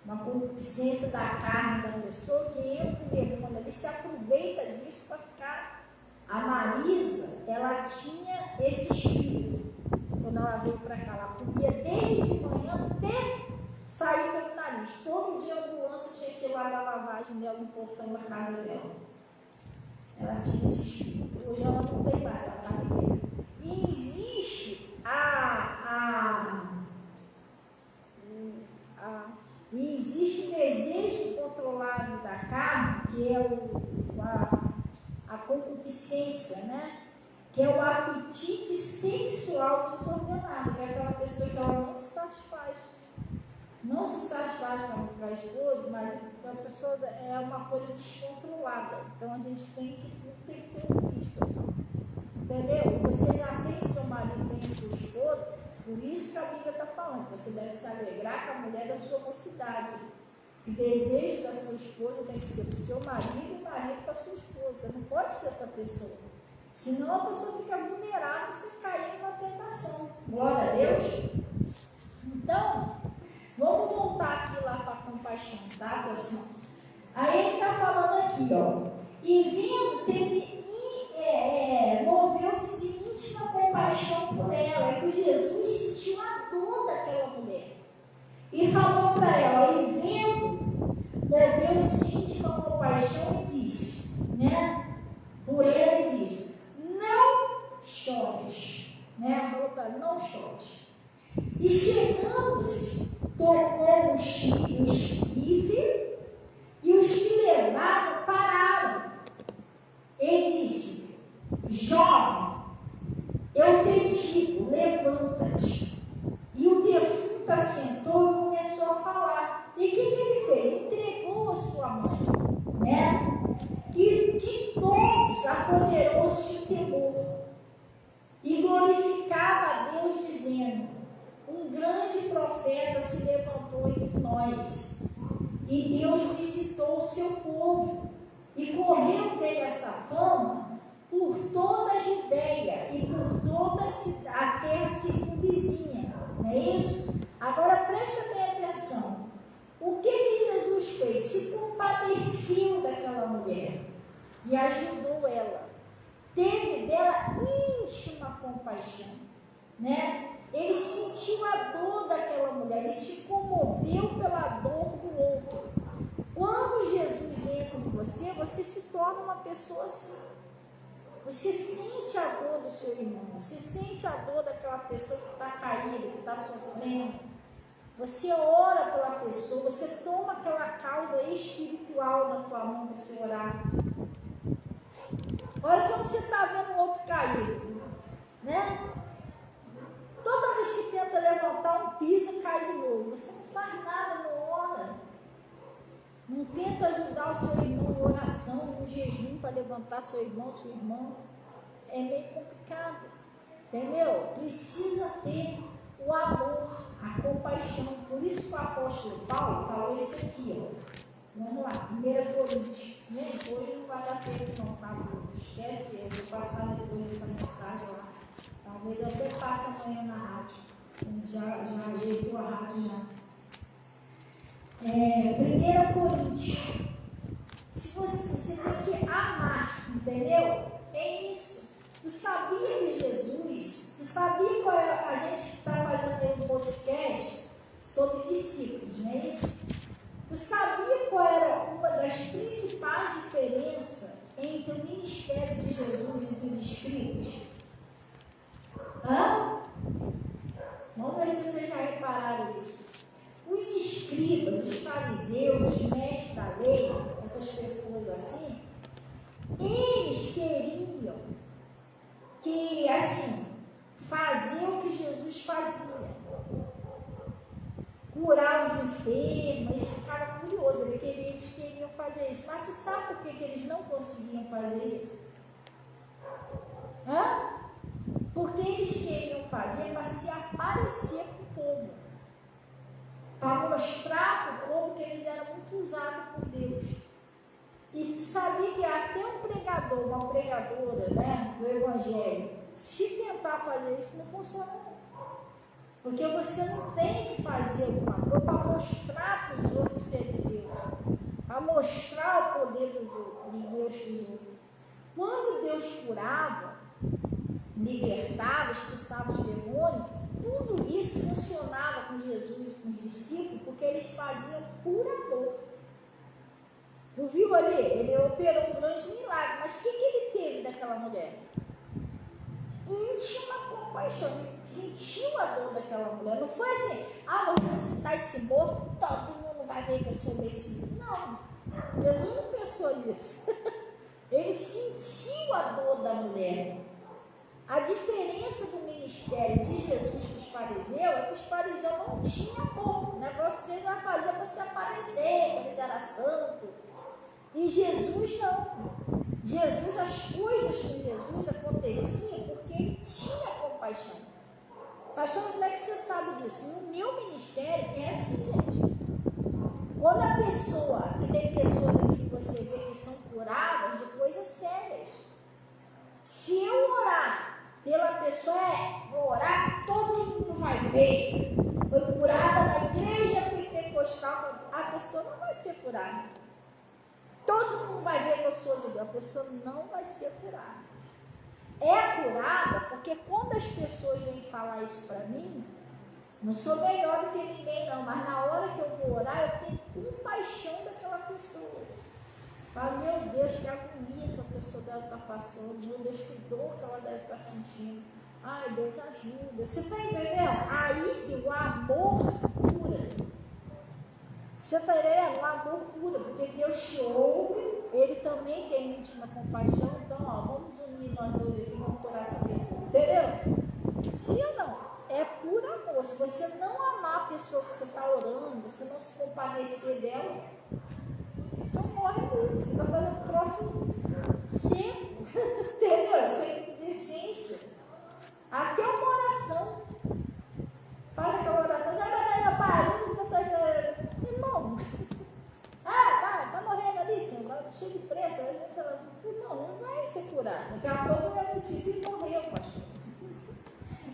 Uma concupiscência da carne da pessoa que entra o demônio ali, se aproveita disso para ficar. A Marisa, ela tinha esse espírito. Quando ela veio para cá, ela comia desde de manhã até sair pelo nariz. Todo dia a ambulância tinha que ir lá dar lavagem dela no portão da casa dela. Ela tinha esse espírito. Hoje ela não tem mais, ela está vivendo. E existe e existe o desejo incontrolável da carne, que é a concupiscência, né? Que é o apetite sexual desordenado, que é aquela pessoa que ela não se satisfaz. Não se satisfaz com a esposa, mas a pessoa é uma coisa descontrolada. Então a gente tem que ter um limite, pessoal. Entendeu? Você já tem o seu marido, tem a sua esposa, por isso que a Bíblia está falando. Você deve se alegrar com a mulher da sua mocidade. O desejo da sua esposa tem que ser para o seu marido e o marido para a sua esposa. Você não pode ser essa pessoa. Senão a pessoa fica vulnerável e você caindo na tentação. Glória a Deus. Então, vamos voltar aqui lá para a compaixão, tá, pessoal? Aí ele está falando aqui, ó. E vindo, moveu-se de íntima compaixão por ela. É que Jesus sentiu a dor daquela mulher. E falou para ela, e vendo, moveu-se de íntima compaixão e disse, né? Por ela e disse, não chores. Né? Falou para ela, não chores. E chegando-se, tocou o chifre, e os que levaram pararam. E disse: jovem, eu te digo, levanta-te. E o defunto assentou e começou a falar. E o que ele fez? Entregou a sua mãe, né? E de todos apoderou-se o temor. E glorificava a Deus, dizendo: um grande profeta se levantou entre nós, e Deus visitou o seu povo, e correu dele essa fama por toda a Judeia e por toda a terra circunvizinha. Não é isso? Agora preste bem atenção. O que Jesus fez? Se compadeceu daquela mulher e ajudou ela. Teve dela íntima compaixão, né? Ele sentiu a dor daquela mulher, ele se comoveu pela dor do outro. Quando Jesus entra em você, você se torna uma pessoa assim. Você sente a dor do seu irmão, você sente a dor daquela pessoa que está caída, que está sofrendo. Você ora pela pessoa, você toma aquela causa espiritual na tua mão para você orar. Olha quando você está vendo um outro caído, né? Toda vez que tenta levantar um piso, cai de novo. Você não faz nada, não ora. Não tenta ajudar o seu irmão em oração, no jejum, para levantar seu irmão, sua irmã. É meio complicado, entendeu? Precisa ter o amor, a compaixão. Por isso que o apóstolo Paulo falou isso aqui, ó. Vamos lá, 1 Coríntios. Gente, hoje não vai dar tempo não, tá? Esquece, eu vou passar depois essa mensagem lá. Talvez eu até passe amanhã na rádio. Já ajeitou a rádio já. 1 Coríntios. Se você tem que amar, entendeu? É isso. Tu sabia que Jesus, tu sabia qual é a gente que está fazendo aí um podcast sobre discípulos, não é isso? Tu sabia qual era uma das principais diferenças entre o ministério de Jesus e dos escribas? Vamos ver se vocês já repararam isso. Os escribas, os fariseus, os mestres da lei, essas pessoas assim, eles queriam que, assim, fazer o que Jesus fazia. Curar os enfermos, eles ficaram curiosos, eles queriam fazer isso. Mas tu sabe por que eles não conseguiam fazer isso? Porque eles queriam fazer para se aparecer para o povo. Para mostrar para o povo que eles eram muito usados por Deus. E tu sabia que até um pregador, uma pregadora, né, do Evangelho, se tentar fazer isso, não funciona não. Porque você não tem que fazer alguma coisa para mostrar para os outros que você é de Deus. Para mostrar o poder dos outros, de Deus para os outros. Quando Deus curava, libertava, expulsava os demônios, tudo isso funcionava com Jesus e com os discípulos, porque eles faziam por amor. Tu viu ali? Ele operou um grande milagre, mas o que ele teve daquela mulher? Íntima compaixão, ele sentiu a dor daquela mulher. Não foi assim, vou ressuscitar esse morto, todo mundo vai ver que eu sou Messias. Não, Jesus não pensou nisso. Ele sentiu a dor da mulher. A diferença do ministério de Jesus para os fariseus é que os fariseus não tinham amor. O negócio deles era fazer para se aparecer, que eles eram santos. E Jesus não. Jesus, as coisas com Jesus aconteciam porque ele tinha compaixão. Pastor, como é que você sabe disso? No meu ministério é assim, gente. Quando a pessoa, e tem pessoas aqui que você vê que são curadas de coisas sérias. Se eu orar pela pessoa, vou orar, todo mundo vai ver. Foi curada na igreja pentecostal, a pessoa não vai ser curada. Todo mundo vai ver que eu sou de Deus, a pessoa não vai ser curada. É curada porque quando as pessoas vêm falar isso para mim, não sou melhor do que ninguém não, mas na hora que eu vou orar, eu tenho compaixão daquela pessoa. Falo, meu Deus, que agonia essa pessoa deve estar passando, meu Deus, que dor que ela deve estar sentindo. Ai, Deus ajuda. Você está entendendo? Aí sim, o amor cura. Você está entendendo? O amor cura, porque Deus te ouve, Ele também tem íntima compaixão. Então, vamos unir nós dois aqui, vamos curar essa pessoa. Entendeu? Sim ou não? É por amor. Se você não amar a pessoa que você está orando, você não se compadecer dela, você morre muito. Você vai fazer um troço seco. Entendeu? Sem decência. Até uma oração. Fala aquela oração. Irmão. Tá morrendo ali, Senhor. Tá cheio de pressa. Irmão, não vai ser curado. Daqui a pouco é notícia e morreu, pastor.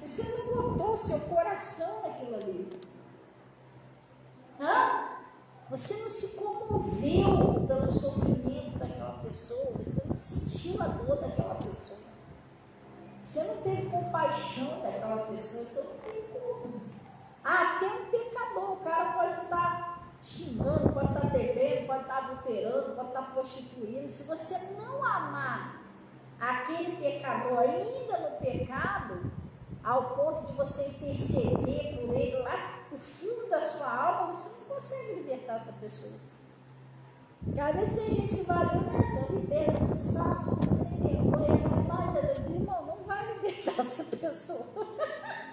Você não botou o seu coração naquilo ali. Você não se comoveu pelo sofrimento daquela pessoa. Você não sentiu a dor daquela pessoa. Você não teve compaixão daquela pessoa. Então não tem como. Até um pecador. O cara pode estar xingando, pode estar bebendo, pode estar adulterando, pode estar prostituindo. Se você não amar aquele pecador ainda no pecado, ao ponto de você interceder por ele lá no fundo da sua alma, você não consegue libertar essa pessoa. Porque às vezes tem gente que vai ali, você liberta, tu sabe, você sem vergonha, irmão, não vai libertar essa pessoa.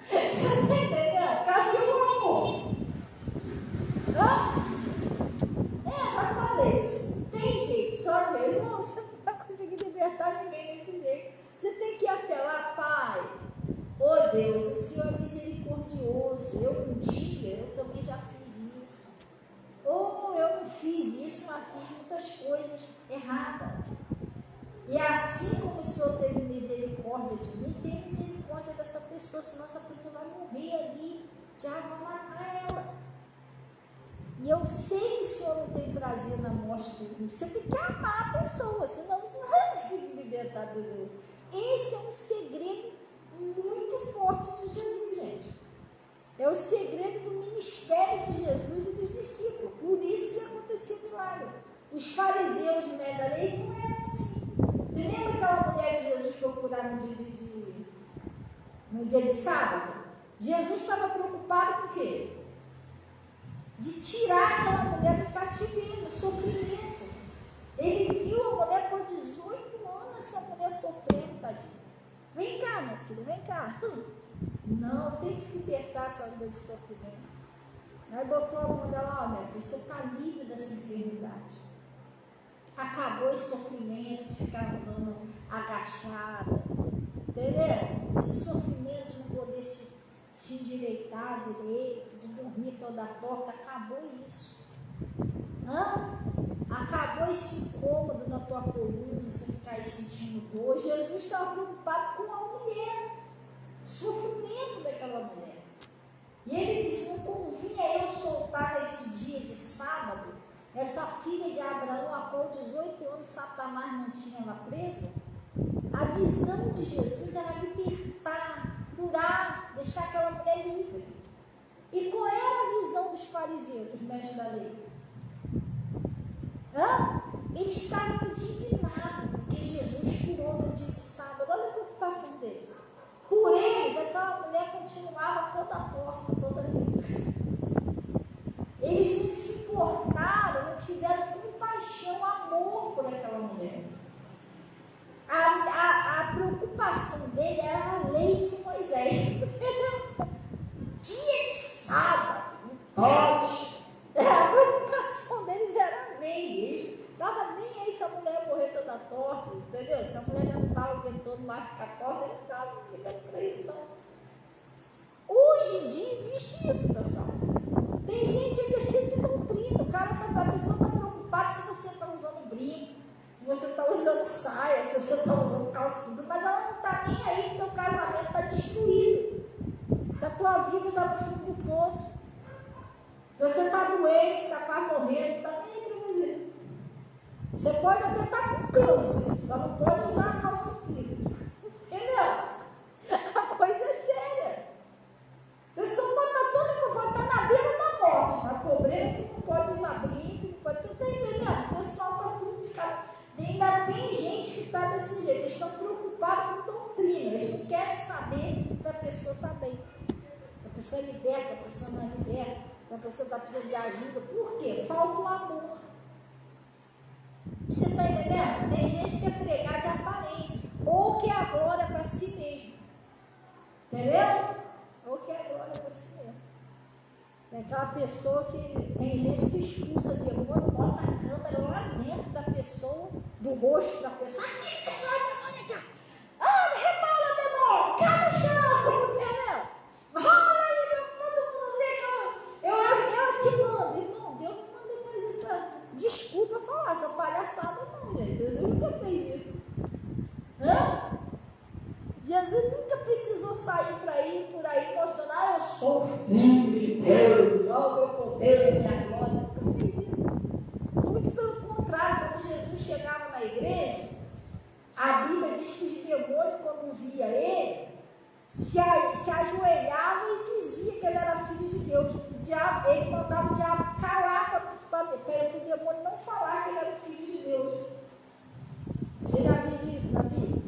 Você está entendendo? Cadê o amor? Já falei, tem jeito, só meu irmão, você não vai conseguir libertar ninguém desse jeito. Você tem que apelar, Pai. Oh Deus, o Senhor é misericordioso. Eu um dia, eu também já fiz isso. Eu não fiz isso, mas fiz muitas coisas erradas. E assim como o Senhor teve misericórdia de mim, tem misericórdia dessa pessoa, senão essa pessoa vai morrer ali, já vai matar ela. E eu sei que o Senhor não tem prazer na morte do mundo. Você tem que amar a pessoa, senão você não vai conseguir libertar Deus. Esse é um segredo muito forte de Jesus, gente. É o segredo do ministério de Jesus e dos discípulos. Por isso que aconteceu o milagre. Os fariseus de Medalês não eram assim. Você lembra aquela mulher que Jesus foi curar no dia de sábado? Jesus estava preocupado com o quê? De tirar aquela mulher do cativeiro, do sofrimento. Ele viu a mulher por 18 anos, essa mulher sofrendo, tadinha. Vem cá, minha filha, vem cá. Não, tem que se libertar sua vida de sofrimento. Aí botou a mão dela, minha filha, você está livre dessa enfermidade. Acabou esse sofrimento de ficar andando agachada. Entendeu? Esse sofrimento de não poder se endireitar direito, de dormir toda torta, acabou isso. Acabou esse incômodo na tua coluna, você ficar aí sentindo dor. Jesus estava preocupado com a mulher, o sofrimento daquela mulher. E ele disse, não convinha eu soltar nesse dia de sábado essa filha de Abraão, a qual 18 anos Satanás mantinha ela presa. A visão de Jesus era libertar, curar, deixar aquela mulher livre. E qual era a visão dos fariseus, dos mestres da lei? Eles estavam indignados porque Jesus curou no dia de sábado. Olha a preocupação deles. Por eles, aquela mulher continuava toda torta, toda livre. Eles não se importaram, não tiveram compaixão, amor por aquela mulher. A preocupação dele era a lei de Moisés. Dia de sábado, não pode. A preocupação deles era a lei. Eles não estavam nem aí se a mulher morrer toda torta, entendeu? Se a mulher já não estava aguentando mais ficar torta, ele não estava ligando para isso, não. Hoje em dia existe isso, pessoal. Tem gente que é cheia de doutrina. A pessoa está preocupada se você está usando brinco, se você está usando saia, se você está usando calça, mas ela não está nem aí se o teu casamento está destruído, se a tua vida está no fundo do poço, se você está doente, está quase morrendo, não está nem aí para você. Você pode até estar com câncer, só não pode usar a calça comprida. Entendeu? A coisa é séria. A pessoa pode estar na beira da morte, mas o problema é que não pode usar brinco, não pode. Tu está entendendo? O pessoal está tudo de cara. Ainda tem gente que está desse jeito, eles estão preocupados com doutrina, eles não querem saber se a pessoa está bem. Se a pessoa é liberta, se a pessoa não é liberta, se a pessoa está precisando de ajuda. Por quê? Falta o amor. Você está entendendo? Tem gente que quer pregar de aparência, ou que é a glória para si mesmo. Entendeu? Ou que é a glória para si mesmo. É aquela pessoa que tem gente que expulsa demônio, bota a câmera lá dentro da pessoa, do rosto da pessoa. Aqui, pessoal, demônio aqui. Ah, rebola, demônio, cai no chão, entendeu? Rola aí, todo mundo vê que eu aqui mando. Irmão, Deus não manda fazer essa, desculpa falar, essa palhaçada não, gente. Jesus nunca fez isso. Hã? Jesus nunca precisou sair por aí mostrando, eu sou o filho de Deus, ó, o meu poder, a minha glória. Nunca fez isso. Muito pelo contrário, quando Jesus chegava na igreja, a Bíblia diz que os demônios, quando via ele, se ajoelhava e dizia que ele era filho de Deus. Ele mandava o diabo calar para o demônio não falar que ele era o filho de Deus. Você já viu isso na Bíblia?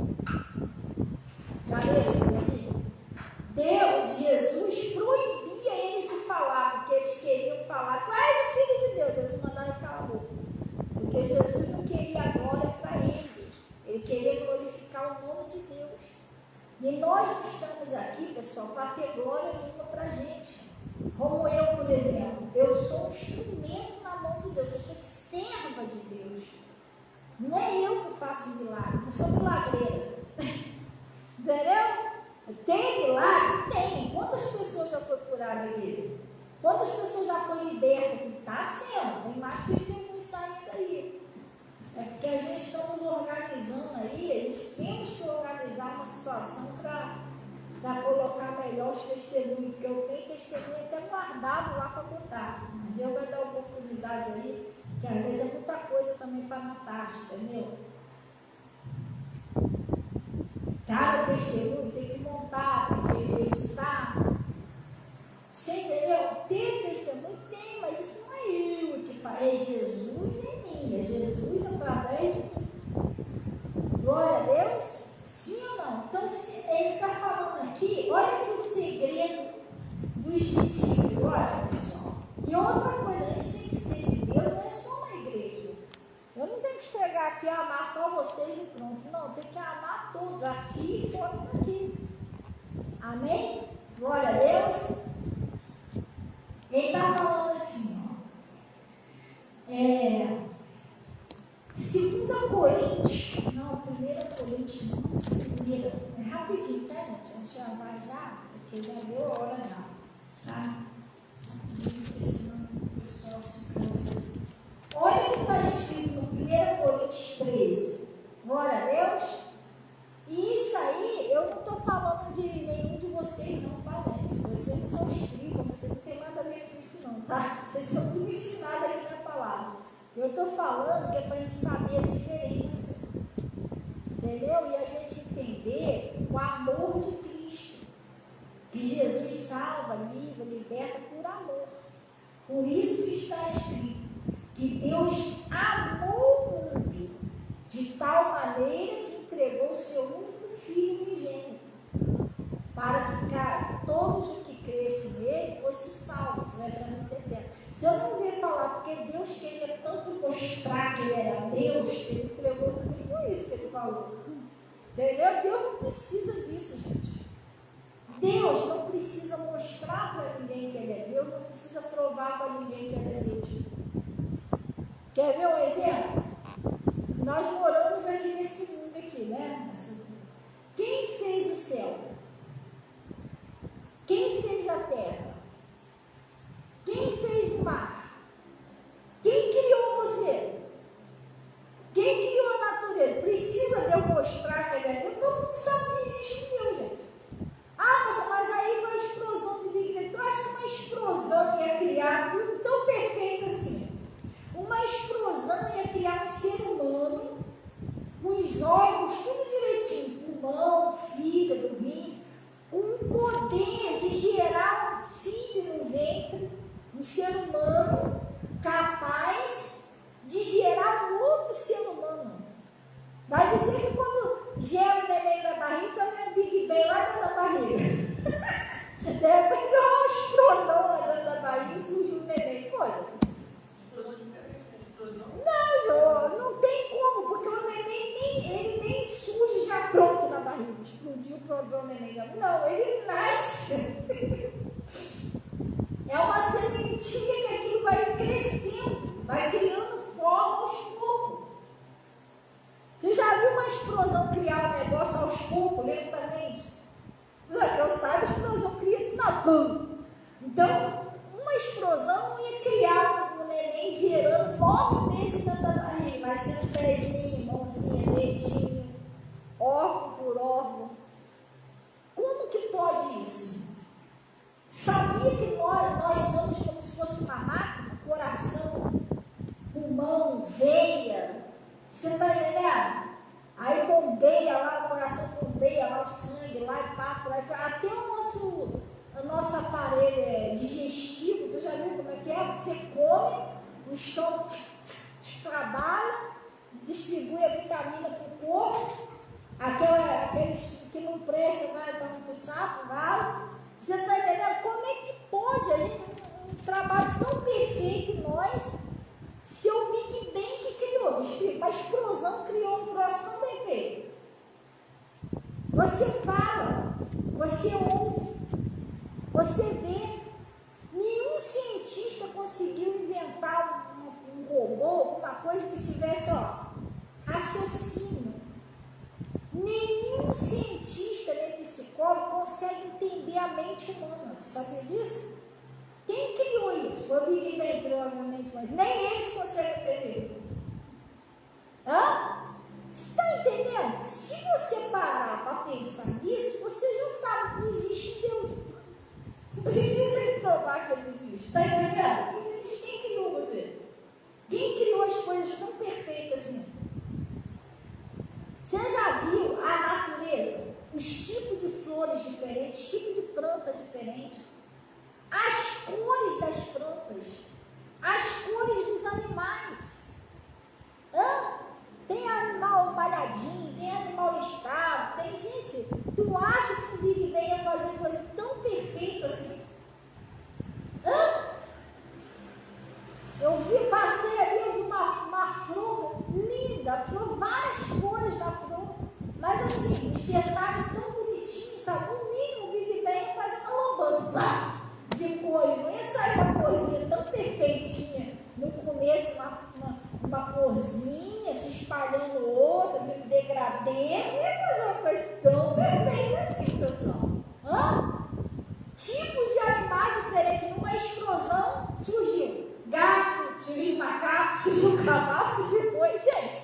Já leu isso na Bíblia? Deus, Jesus, proibia eles de falar, porque eles queriam falar, tu és o filho de Deus. Jesus mandava ele calar a boca. Porque Jesus não queria a glória para ele. Ele queria glorificar o nome de Deus. E nós não estamos aqui, pessoal, para ter glória nenhuma para a gente. Como eu, por exemplo, eu sou um instrumento na mão de Deus, eu sou serva de Deus. Não é eu que faço milagre, não sou milagreira. Entendeu? Tem milagre? Tem. Quantas pessoas já foram curadas aqui? Quantas pessoas já foram libertas aqui? Está sendo. Tem mais testemunhos saindo aí. É porque a gente está nos organizando aí, a gente temos que organizar uma situação para colocar melhor os testemunhos, porque eu tenho testemunho até guardado lá para botar. Deus vai dar oportunidade aí, que às vezes é muita coisa também para matar, entendeu? Cada testemunho tem que montar, tem que editar. Você entendeu? Ter testemunho tem, mas isso não é eu que faço, é Jesus em mim, é Jesus através de mim. Glória a Deus? Sim ou não? Então, ele está falando aqui, olha aqui o segredo dos discípulos, olha pessoal. E outra coisa, a gente tem que ser de Deus, não é só na igreja. Eu não tenho que chegar aqui e amar só vocês e pronto. Não, tem que amar todos, aqui e fora daqui. Amém? Glória a Deus. Ele está falando assim, ó. 2 Coríntios, não, 1 Coríntios, não, é rapidinho, tá, gente? A gente já vai já, porque já deu a hora já, tá? Senão o pessoal se cansa. Olha o que está escrito no 1 Coríntios 13. Glória a Deus. E isso aí, eu não estou falando de nenhum de vocês, não, tá, gente? Vocês não são escribas, vocês não tem nada a ver com isso, não, tá? Vocês são tudo ensinados aqui na palavra. Eu estou falando que é para a gente saber a diferença. Entendeu? E a gente entender o amor de Cristo. Que Jesus salva, livra, liberta por amor. Por isso que está escrito que Deus amou o mundo de tal maneira que entregou o seu único Filho unigênito, para que todos os que crescem nele fossem salvos, tivessem a vida eterna. Se eu não ouvir falar, porque Deus queria tanto mostrar que ele era Deus, que ele entregou tudo, não é isso que ele falou. Entendeu? Deus não precisa disso, gente. Deus não precisa mostrar para ninguém que ele é Deus, não precisa provar para ninguém que ele é Deus. Quer ver um exemplo? Nós moramos aqui nesse mundo aqui, né? Quem fez o céu? Quem fez a terra? Quem fez o mar? Quem criou você? Quem criou a natureza? Precisa de eu mostrar que ele é Deus? Todo mundo sabe que existe Deus, gente. Ah, mas aí foi a explosão de Big Bang. Tu acha que uma explosão ia criar tudo tão perfeito assim? Uma explosão ia criar um ser humano, com os órgãos, tudo direitinho, pulmão, fígado, rins, com o poder de gerar um filho no ventre, um ser humano capaz de gerar um outro ser humano. Vai dizer que quando gera o neném da barriga, também é um Big Bang lá dentro da barriga. problema o neném. Não, ele nasce. É uma sementinha que aquilo vai crescendo, vai criando forma aos poucos. Você já viu uma explosão criar um negócio aos poucos, lentamente? Não é que eu saiba, a explosão cria tudo na pão. Então, uma explosão não ia criar um neném gerando 9 meses dentro da barriga, vai sendo pezinho, mãozinha, dedinho, órgão por órgão. Como que pode isso? Sabia que nós somos como se fosse uma máquina? Coração, pulmão, veia. Você está entendendo? Aí bombeia lá, o coração bombeia lá o sangue, lá e pá, até o nosso aparelho digestivo. Tu já viu como é que é? Você come, o estômago trabalha, distribui a vitamina para o corpo, aqueles que não prestam vai para o sapo, vai. Você está entendendo? Como é que pode a gente, um trabalho tão perfeito em nós, se o Big Bang que criou, a explosão criou um troço tão bem feito? Você fala, você ouve, você vê. Nenhum cientista conseguiu inventar um robô, uma coisa que tivesse, raciocínio. Nenhum cientista nem psicólogo consegue entender a mente humana. Sabia disso? Quem criou isso? Foi o Big Bang que criou a mente humana. Nem eles conseguem entender. Você está entendendo? Se você parar para pensar nisso, você já sabe que não existe Deus. Não precisa me provar que ele não existe. Está entendendo? Não existe. Quem criou você? Quem criou as coisas tão perfeitas assim? Você já viu a natureza? Os tipos de flores diferentes, tipos de planta diferentes, as cores das plantas, as cores dos animais. Tem animal malhadinho, tem animal listado, tem gente. Tu acha que o Big Bang ia fazer coisa tão perfeita assim? Passei ali, eu vi uma flor linda, várias cores da flor, mas assim, os detalhes tão bonitinhos, sabe? No mínimo o Big Bang faz uma lambança de cores, não ia sair uma corzinha tão perfeitinha no começo, uma corzinha se espalhando outra, meio degradê, não ia fazer uma coisa tão perfeita assim, pessoal. Tipos de animais diferentes, numa explosão surgiu gato, surgiu macaco, surgiu cavalo, surgiu boi, gente.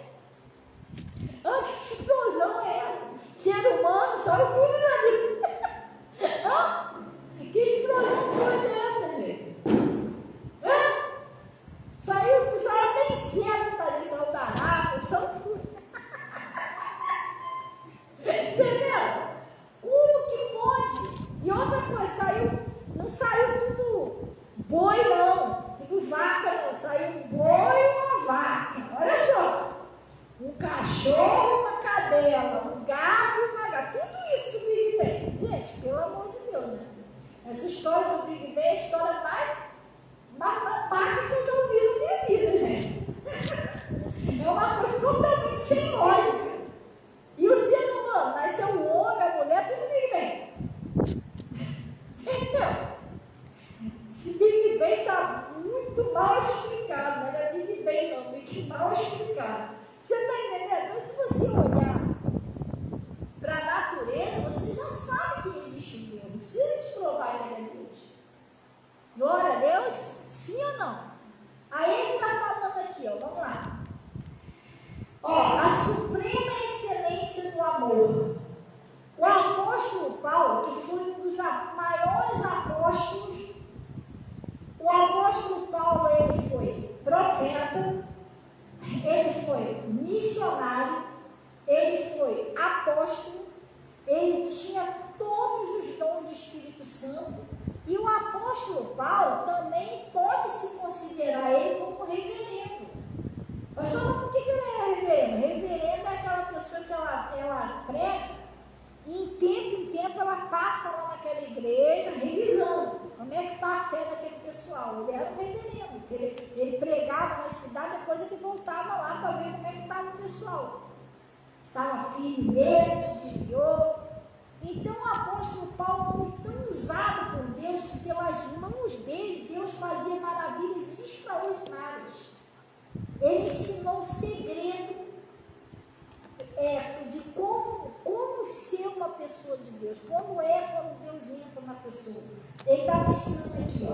Que explosão é essa? Ser humano saiu tudo da vida. Que explosão doida é essa, gente? Saiu até inseto, tá ali, saiu barata, saiu tudo. Entendeu? Como que pode? E outra coisa, não saiu tudo boi, não. Tudo vaca, não. Saiu um boi e uma vaca. Olha só. Um cachorro e uma cadela. Um gato e uma gata. Tudo isso do Big Bang. Gente, pelo amor de Deus, né? Essa história do Big Bang é a história mais babaca que eu já ouvi na minha vida, gente. É uma coisa totalmente sem lógica. E o ser humano, nasceu o homem, a mulher, tudo Big Bang. Entendeu? Esse Big Bang está muito mal explicado, não é Big Bang não, Big mal explicado. Você está entendendo? Então, se você olhar para a natureza, você já sabe que existe um Deus. Não precisa te provar que ele é Deus. Glória a Deus? Sim ou não? Aí ele está falando aqui, vamos lá. A suprema excelência do amor. O apóstolo Paulo, que foi um dos maiores apóstolos, o apóstolo Paulo, ele foi profeta, ele foi missionário, ele foi apóstolo, ele tinha todos os dons do Espírito Santo, e o apóstolo Paulo também pode se considerar ele como reverendo. Pastor, por que ele era reverendo? Reverendo é aquela pessoa que ela prega, e em tempo ela passa lá naquela igreja revisando como é que está a fé daquele pessoal. Ele era um reverendo, ele pregava na cidade, depois ele voltava lá para ver como é que estava o pessoal. Estava firme mesmo, se desviou. Então o apóstolo Paulo foi tão usado por Deus que pelas mãos dele, Deus fazia maravilhas extraordinárias. Ele ensinou o segredo de como ser uma pessoa de Deus, quando Deus entra na pessoa. Ele está ensinando aqui,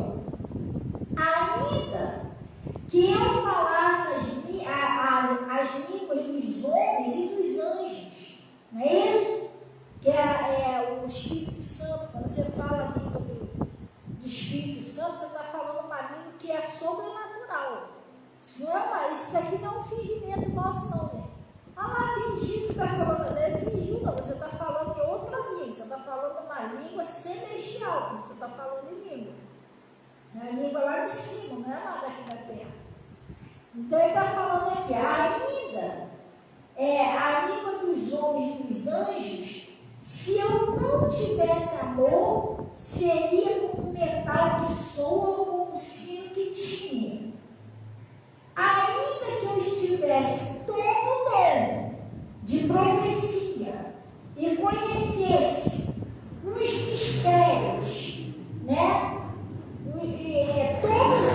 ainda que eu falasse as línguas dos homens e dos anjos, não é isso? Que é o Espírito Santo. Quando você fala a língua do Espírito Santo, você está falando uma língua que é sobrenatural. Isso aqui não é um fingimento nosso, não, né? Fingir que está falando, não é fingir, não. Você está falando em outra língua, você está falando uma língua celestial, você está falando em língua. É a língua lá de cima, não é lá daqui da terra. Então ele está falando aqui, ainda a língua dos homens e dos anjos, se eu não tivesse amor, seria como um metal que soa ou como um sino que tinha. Ainda que eu estivesse todo dom de profecia e conhecesse os mistérios, né? Todos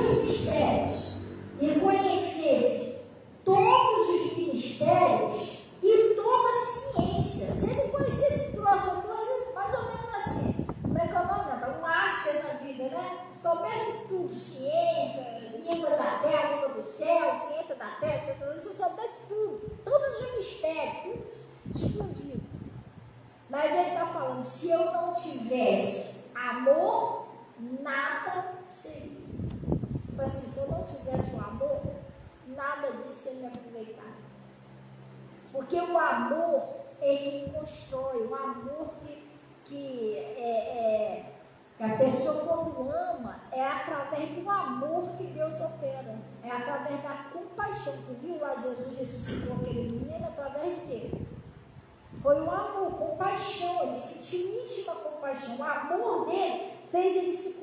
os mistérios, e conhecesse todos os ministérios e toda a ciência. Se ele conhecesse tudo, se fosse mais ou menos assim, como é que é o nome? Um master na vida, né? Soubesse tudo, ciência, língua da terra, língua do céu, ciência da terra, se soubesse tudo, todos os mistérios, tudo escondido. Mas ele está falando, se eu não tivesse amor, nada seria. Mas se eu não tivesse o amor, nada disso ia me aproveitar. Porque o amor é quem constrói, o amor que a pessoa quando ama, é através do amor que Deus opera. É através da compaixão. Tu viu lá Jesus ressuscitou aquele menino através de quê? Foi o amor, compaixão, ele sentiu íntima compaixão. O amor dele fez ele se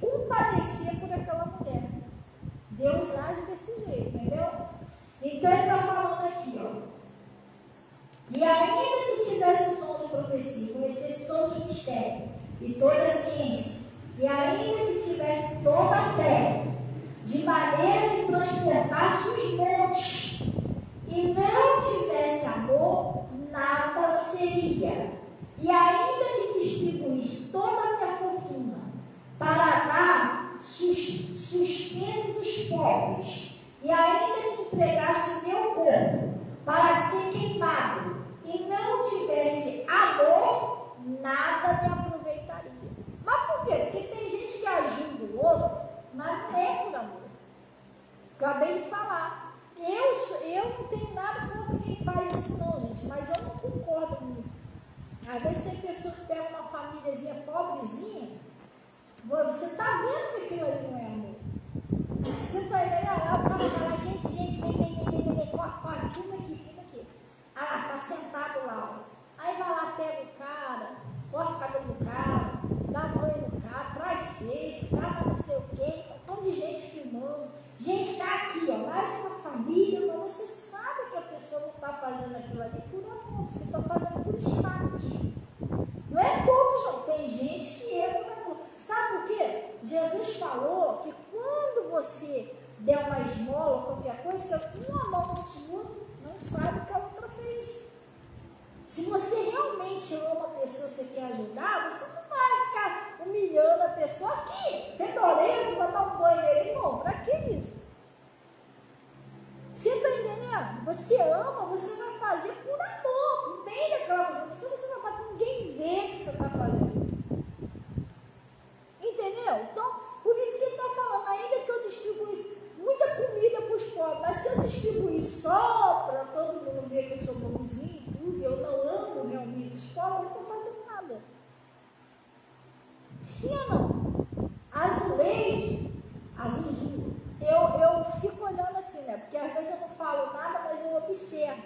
compadecer por aquela mulher. Deus age desse jeito, entendeu? Então ele está falando aqui, E ainda que tivesse o dom de profecia, conhecesse todos os mistérios e toda a ciência, e ainda que tivesse toda a fé, de maneira que transportasse os montes, e não tivesse amor, nada seria. E ainda que distribuísse toda a minha fortuna para dar sustento dos pobres, e ainda que entregasse o meu corpo para ser queimado, e não tivesse amor, nada me aproveitaria. Mas por quê? Porque tem gente que ajuda o outro, mas não é por amor. Acabei de falar. Eu não tenho nada contra quem faz isso não, gente, mas eu não concordo muito. Às vezes tem pessoa que pega uma famíliazinha pobrezinha, você está vendo que aquilo ali não é amor. Você está olhando lá, o cara fala, gente, vem, corre, filma aqui. Ah lá, está sentado lá, Aí vai lá, pega o cara, corta o cabelo do cara, dá banho no cara, traz cesta, dá não sei o quê, um monte de gente filmando. Gente, está aqui, mais uma família, mas você sabe que a pessoa não está fazendo aquilo ali por amor, você está fazendo por status. Não é todos, não. Tem gente que entra por amor. Sabe por quê? Jesus falou que quando você der uma esmola ou qualquer coisa, que uma mão sua não sabe o que a outra fez. Se você realmente ama a pessoa, você quer ajudar, você não vai ficar humilhando a pessoa aqui. Fedorento, vai dar um banho nele. Não, para que isso? Você está entendendo? Você ama, você vai fazer por amor. Não tem reclamação. Se você não vai fazer, ninguém vê o que você está fazendo. Entendeu? Então, por isso que ele está falando, ainda que eu distribuísse muita comida para os pobres, mas se eu distribuir só para todo mundo ver que eu sou bonzinho e tudo, eu não amo realmente os pobres, eu não estou fazendo nada. Sim ou não? Azulejo, eu fico olhando assim, né? Porque às vezes eu não falo nada, mas eu observo.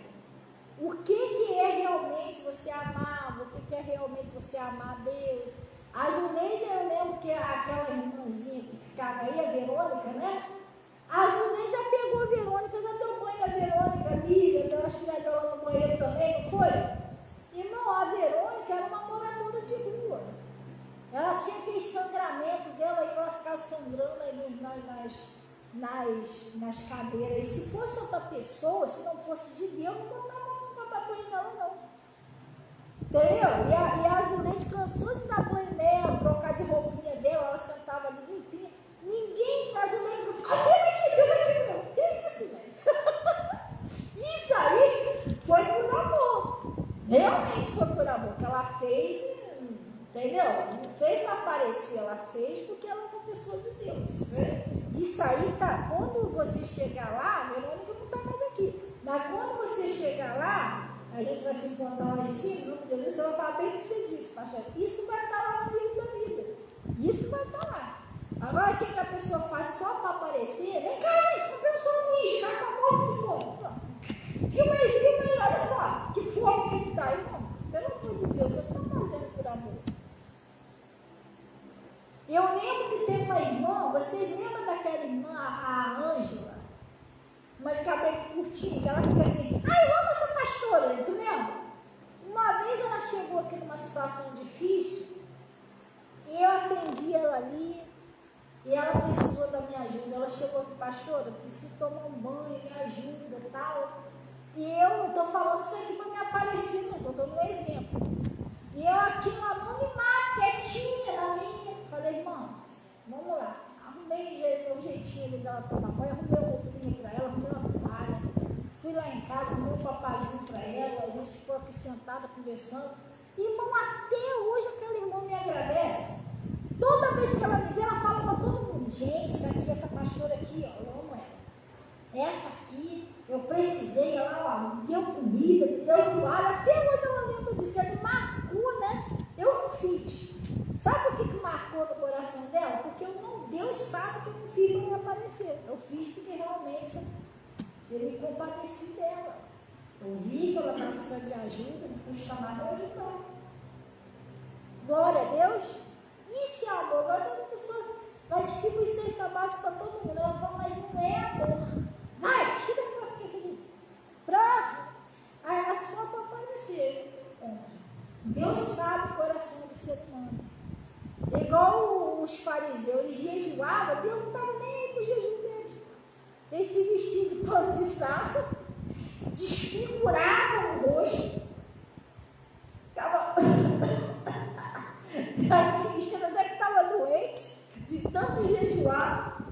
O que é realmente você amar? O que é realmente você amar a Deus? A Zuleide, eu lembro que aquela irmãzinha que ficava aí, a Verônica, né? A Zuleide já pegou a Verônica, já deu banho na Verônica ali, eu acho que já deu ela no banho banheiro também, não foi? Irmão, a Verônica era uma moradora de rua. Ela tinha aquele sangramento dela, e ela ficava sangrando aí nas cadeiras. E se fosse outra pessoa, se não fosse de Deus, não botava a mão para dar banho nela, não. Entendeu? E a Juliette cansou de dar banho nela, trocar de roupinha dela, ela sentava ali limpinha. Ninguém, a Juliette falou, filma aqui, não. Que isso, velho? Isso aí foi por amor. Realmente foi por amor, que ela fez, entendeu? Não fez para aparecer, ela fez porque ela é uma pessoa de Deus. Isso aí tá, quando você chegar lá, a Verônica não está mais aqui, mas quando você chegar lá, a gente vai se encontrar lá em cima, você vai falar bem o que você disse, pastor. Isso vai estar lá no livro da vida. Isso vai estar lá. Agora, o que a pessoa faz só para aparecer? Vem cá, gente, comprei um sanduíche, cara, tá morto de fome. Filma aí, olha só, que fome que dá. Irmão, pelo amor de Deus, você não está fazendo por amor. Eu lembro que tem uma irmã, vocês lembram daquela irmã, a Ângela? Mas cabelo curtinho, que ela fica assim, eu amo essa pastora, você lembra? Uma vez ela chegou aqui numa situação difícil, e eu atendi ela ali, e ela precisou da minha ajuda. Ela chegou aqui, pastora, eu preciso tomar um banho, me ajuda e tal. E eu não estou falando isso aqui para me aparecer, não, estou dando um exemplo. E eu aqui no anonimato, quietinha na minha, falei, irmãos, vamos lá. Arrumei o jeitinho ali dela tomar banho, arrumei uma roupinha para ela, arrumei uma toalha. Fui lá em casa, arrumei um papazinho para ela, a gente ficou aqui sentada conversando. Irmão, até hoje aquela irmã me agradece. Toda vez que ela me vê, ela fala para todo mundo, gente, essa pastora aqui, ó, eu amo ela. Essa aqui, eu precisei, ela me deu comida, me deu toalha, até hoje ela lembra disso, que ela me marcou, né? Eu não fiz. Sabe por que marcou no coração dela? Porque Deus sabe que eu não fiz para me aparecer. Eu fiz porque realmente eu me compadeci dela. Eu vi que ela estava precisando de ajuda, não custa nada eu ajudar. Glória a Deus. Isso é amor. Agora toda pessoa vai distribuir cesta básica para todo mundo. Ela fala, mas não é amor. Vai, tira a porta aqui. Próximo. Aí é só para aparecer. Deus sabe o coração do ser humano. Igual os fariseus, eles jejuavam, Deus não estava nem aí para o jejum deles. Eles se vestiam de pano de saco, desfiguravam o rosto, fingindo até que estava doente, de tanto jejuar.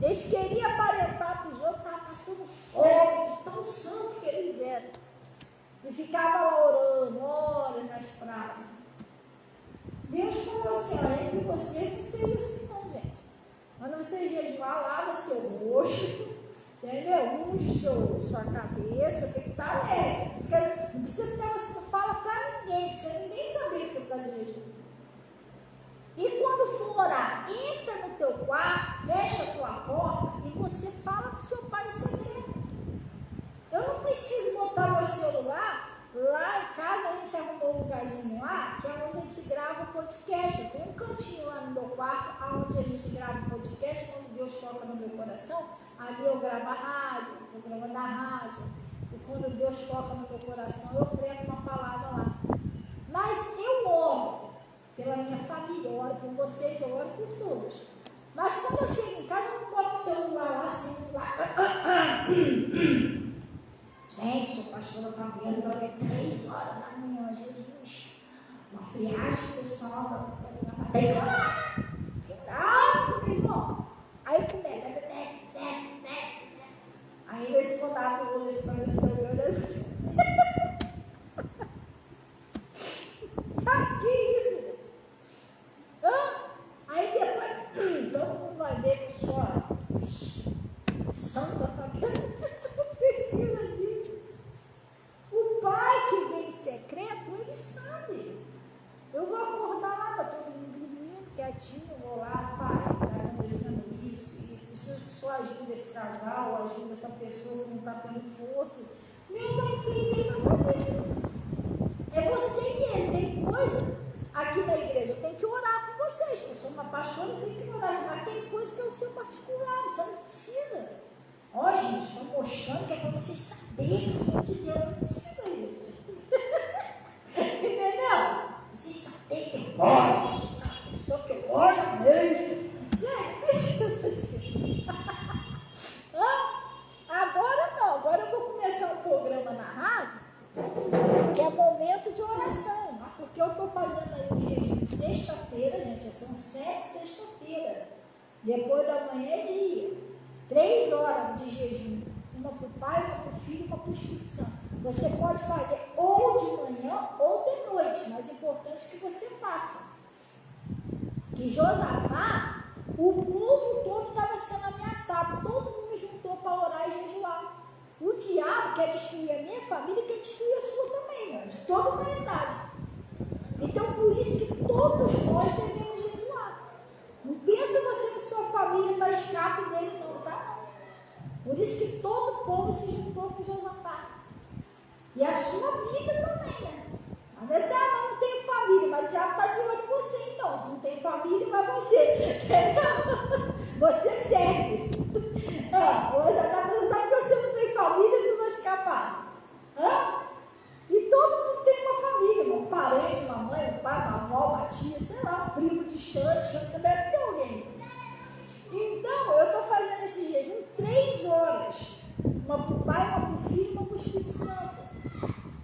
Eles queriam aparentar para os outros, estavam passando fome, de tão santo que eles eram. E ficavam lá orando, horas nas praças. Deus falou assim, entre você não seja assim não, gente. Quando você jejuar, lava seu rosto, entendeu? Unge sua cabeça, tem que estar alegre. Não precisa ficar assim, não fala para ninguém, não precisa ninguém saber que você está de jejum. E quando for orar, entra no teu quarto, fecha a tua porta e você fala com seu pai em segredo. Eu não preciso botar meu celular. Lá em casa a gente arrumou um lugarzinho lá, que é onde a gente grava o podcast. Eu tenho um cantinho lá no meu quarto, onde a gente grava o podcast. Quando Deus toca no meu coração, ali eu gravo a rádio, eu gravo na rádio. E quando Deus toca no meu coração, eu prego uma palavra lá. Mas eu oro pela minha família, eu oro por vocês, eu oro por todos. Mas quando eu chego em casa, eu não boto o celular lá, assim, lá. Gente, sou pastora Fabiana, agora é 3 horas da manhã, Jesus. Uma friagem pessoal, tem que orar. Calma, irmão. Aí começa. Aí eles botaram o olho assim, para ver que isso? Aí depois, todo mundo vai ver que eu sou Santa Fabiana, não precisa disso. O pai que vem em secreto, ele sabe. Eu vou acordar lá, está todo mundo dormindo, quietinho, vou lá, pai, está acontecendo isso, e preciso que só ajude esse casal, ajude essa pessoa que não está tendo força. Meu pai tem para fazer. É você e ele. Tem coisa aqui na igreja, eu tenho que orar por vocês. Eu sou uma pastora, eu tenho que orar, mas tem coisa que é o seu particular, você não precisa. Ó, gente, estou mostrando que é para vocês saberem que eu sou de Deus, não precisa ir. que é momento de oração. Porque eu estou fazendo aí um jejum de sexta-feira, gente, são 7 sexta-feira. Depois da manhã é dia. 3 horas de jejum. Uma para o Pai, uma para o Filho, uma para o Espírito Santo. Você pode fazer ou de manhã ou de noite, mas é importante que você faça. Que Josafá, o povo todo estava sendo ameaçado, todo mundo juntou para orar e jejuar. O diabo quer destruir a minha família e quer destruir a sua também, né? De toda a humanidade. Então, por isso que todos nós devemos jejuar. Não pensa você que sua família está escape dele, não, tá? Por isso que todo o povo se juntou com Josafá. E a sua vida também, né? Às vezes, mas não tem família, mas o diabo está de olho em você, então. Se não tem família, vai você. Você serve. Você sabe que você não tem família, você vai escapar. E todo mundo tem uma família, um parente, uma mãe, um pai, uma avó, uma tia, sei lá, um primo distante, você deve ter alguém. Então, eu estou fazendo esse jejum 3 horas. Uma para o Pai, uma para o Filho, uma para o Espírito Santo.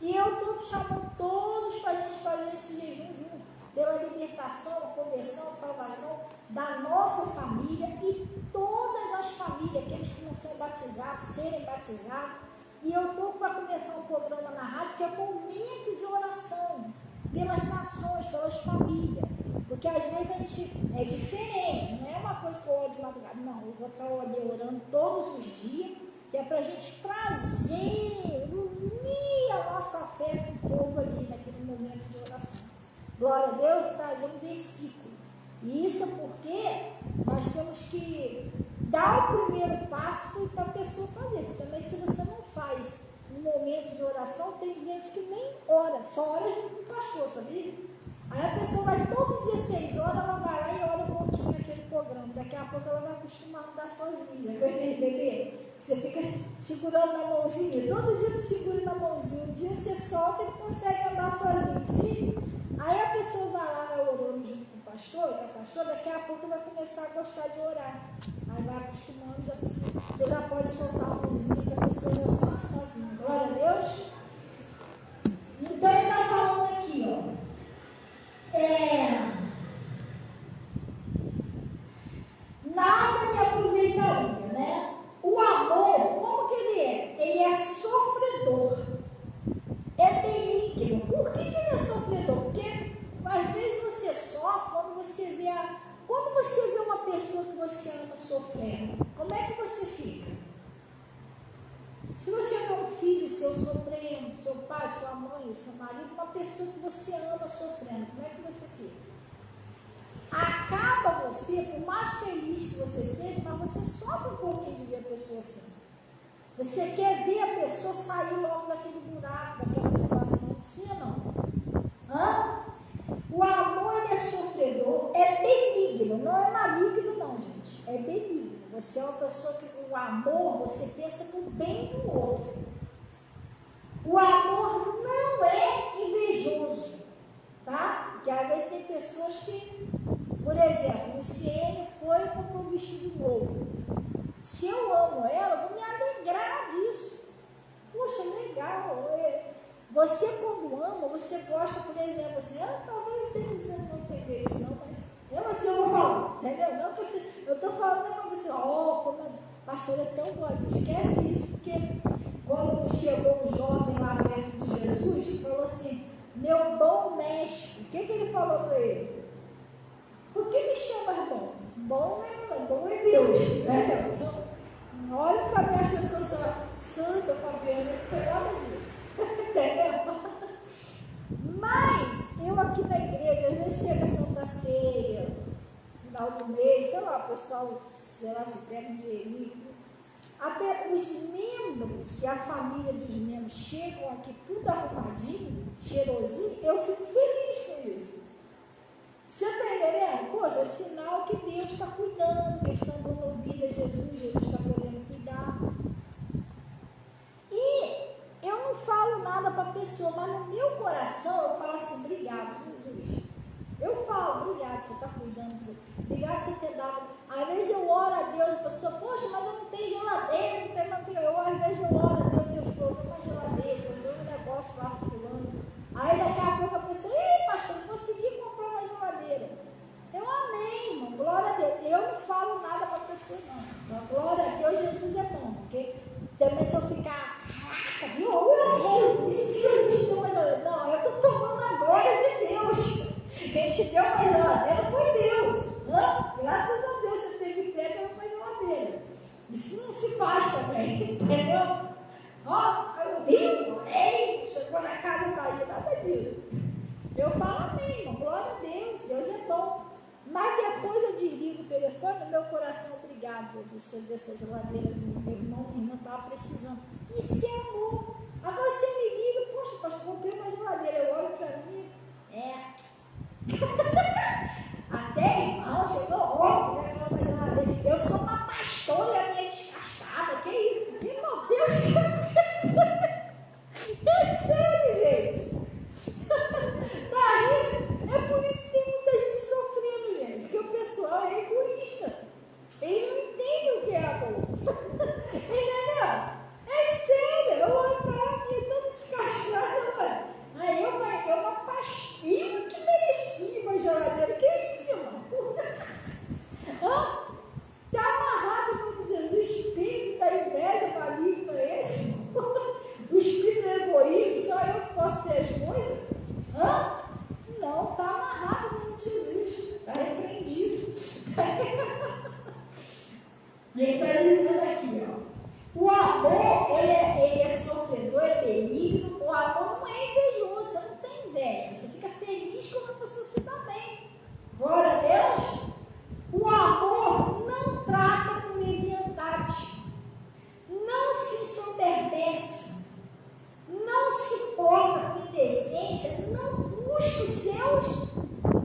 E eu estou chamando todos para a gente fazer esse jejum junto, pela libertação, conversão, salvação da nossa família e todas as famílias, aqueles que não são batizados, serem batizados. E eu estou para começar um programa na rádio que é momento de oração pelas nações, pelas famílias. Porque às vezes a gente é diferente, não é uma coisa que eu oro de madrugada. Não, eu vou estar orando todos os dias, que é para a gente trazer, unir a nossa fé com o povo ali naquele momento de oração. Glória a Deus, trazer um versículo. E isso é porque nós temos que dar o primeiro passo para a pessoa fazer. Porque também se você não faz um momento de oração, tem gente que nem ora, só ora junto com o pastor, sabia? Aí a pessoa vai todo dia 6 horas, ela vai lá e ora um pouquinho naquele programa. Daqui a pouco ela vai acostumar a andar sozinha. Já bebê? Você fica segurando na mãozinha, todo dia você segura na mãozinha. Um dia você solta e ele consegue andar sozinho. Sim? Aí a pessoa vai lá, vai orando junto com o pastor, com a pastora, daqui a pouco vai começar a gostar de orar. Aí vai acostumando, você já pode soltar a mãozinha que a pessoa já sabe sozinha. Glória a Deus. Então ele está falando aqui, ó. Nada me aproveitaria, né? O amor, como que ele é? Ele é sofredor, é benigno. Por que ele é sofredor? Porque às vezes você sofre quando você vê uma pessoa que você ama sofrendo. Como é que você fica? Se você vê um filho seu sofrendo, seu pai, sua mãe, seu marido, uma pessoa que você ama sofrendo, como é que você fica? Acaba você, por mais feliz que você seja, mas você sofre um pouquinho de ver a pessoa assim. Você quer ver a pessoa sair logo daquele buraco, daquela situação, sim ou não? O amor é sofredor, é benigno, não é maligno não, gente, é benigno. Você é uma pessoa que, o amor, você pensa no bem do outro. O amor não é invejoso, tá? Porque às vezes tem pessoas que, por exemplo, o Ciene foi com um vestido novo. Se eu amo ela, vou me alegrar disso. Poxa, legal. Você quando ama, você gosta, por exemplo, assim, talvez você não entender isso não, mas ela se ama, entendeu? Não que eu estou falando para você, como a pastora é tão boa, a gente esquece isso, porque quando chegou um jovem lá perto de Jesus, ele falou assim, meu bom mestre, o que ele falou para ele? Por que me chama bom? Bom é Deus, né? Então, olha para mim achando que eu sou santa, Fabiana, não tem nada disso, entendeu? Mas, eu aqui na igreja, às vezes chega a Santa Ceia, final do mês, sei lá, o pessoal, sei lá, se pega um dinheirinho. Até os membros e a família dos membros chegam aqui tudo arrumadinho, cheirosinho, eu fico feliz com isso. Você está entendendo? Poxa, é sinal que Deus está cuidando, que eles estão dando ouvido a Jesus, Jesus está podendo cuidar. E eu não falo nada para a pessoa, mas no meu coração eu falo assim, obrigado, Jesus. Eu falo, obrigado, você está cuidando, obrigado por você ter dado. Às vezes eu oro a Deus, a pessoa, poxa, mas eu não tenho geladeira, não tenho mais. Às vezes eu oro a Deus, Deus, provou uma geladeira, provou um negócio lá para fulano. sua, não. Então, glória a Deus, Jesus é bom. Porque também se eu ficar, caraca, viu? Isso que Jesus deu uma geladeira. Não, eu estou tomando a glória de Deus. Quem te deu uma geladeira foi Deus. Graças a Deus você teve fé pela uma geladeira. Isso não se faz também, entendeu? Nossa, eu vi, orei, chegou na casa do Bahia, nada disso. Eu falo amém, irmão, glória a Deus, Deus é bom. Mas depois eu desligo o telefone, no meu coração, obrigado, Jesus, você deu essa geladeirazinha, meu irmão, minha irmã estava precisando. Isso que é amor. Agora você me liga, poxa, pastor, comprei uma geladeira, eu olho para mim, até irmão, chegou, uma geladeira. Eu sou uma pastora e a minha descascada, que isso? Meu Deus, é sério, gente. Tá rindo? É por isso que tem muita gente sofrendo, gente, porque o pessoal é egoísta. Eles não entendem o que é amor. Entendeu? É sério, eu olho para ela e toda descascada, mano. Aí eu uma pastinha que merecia uma geladeira. Que é isso, irmão? Está amarrado no nome de Jesus, espírito da inveja maligna esse? O espírito do egoísmo, só eu que posso ter as coisas? Não, está amarrado no nome de Jesus, está repreendido. Ele está dizendo aqui, o amor, ele é sofredor, é benigno. O amor não é invejoso, você não tem inveja, você fica feliz quando a pessoa se dá bem. Glória a Deus. O amor não trata com leviandade, não se ensoberbece, não se porta com indecência, não busca os seus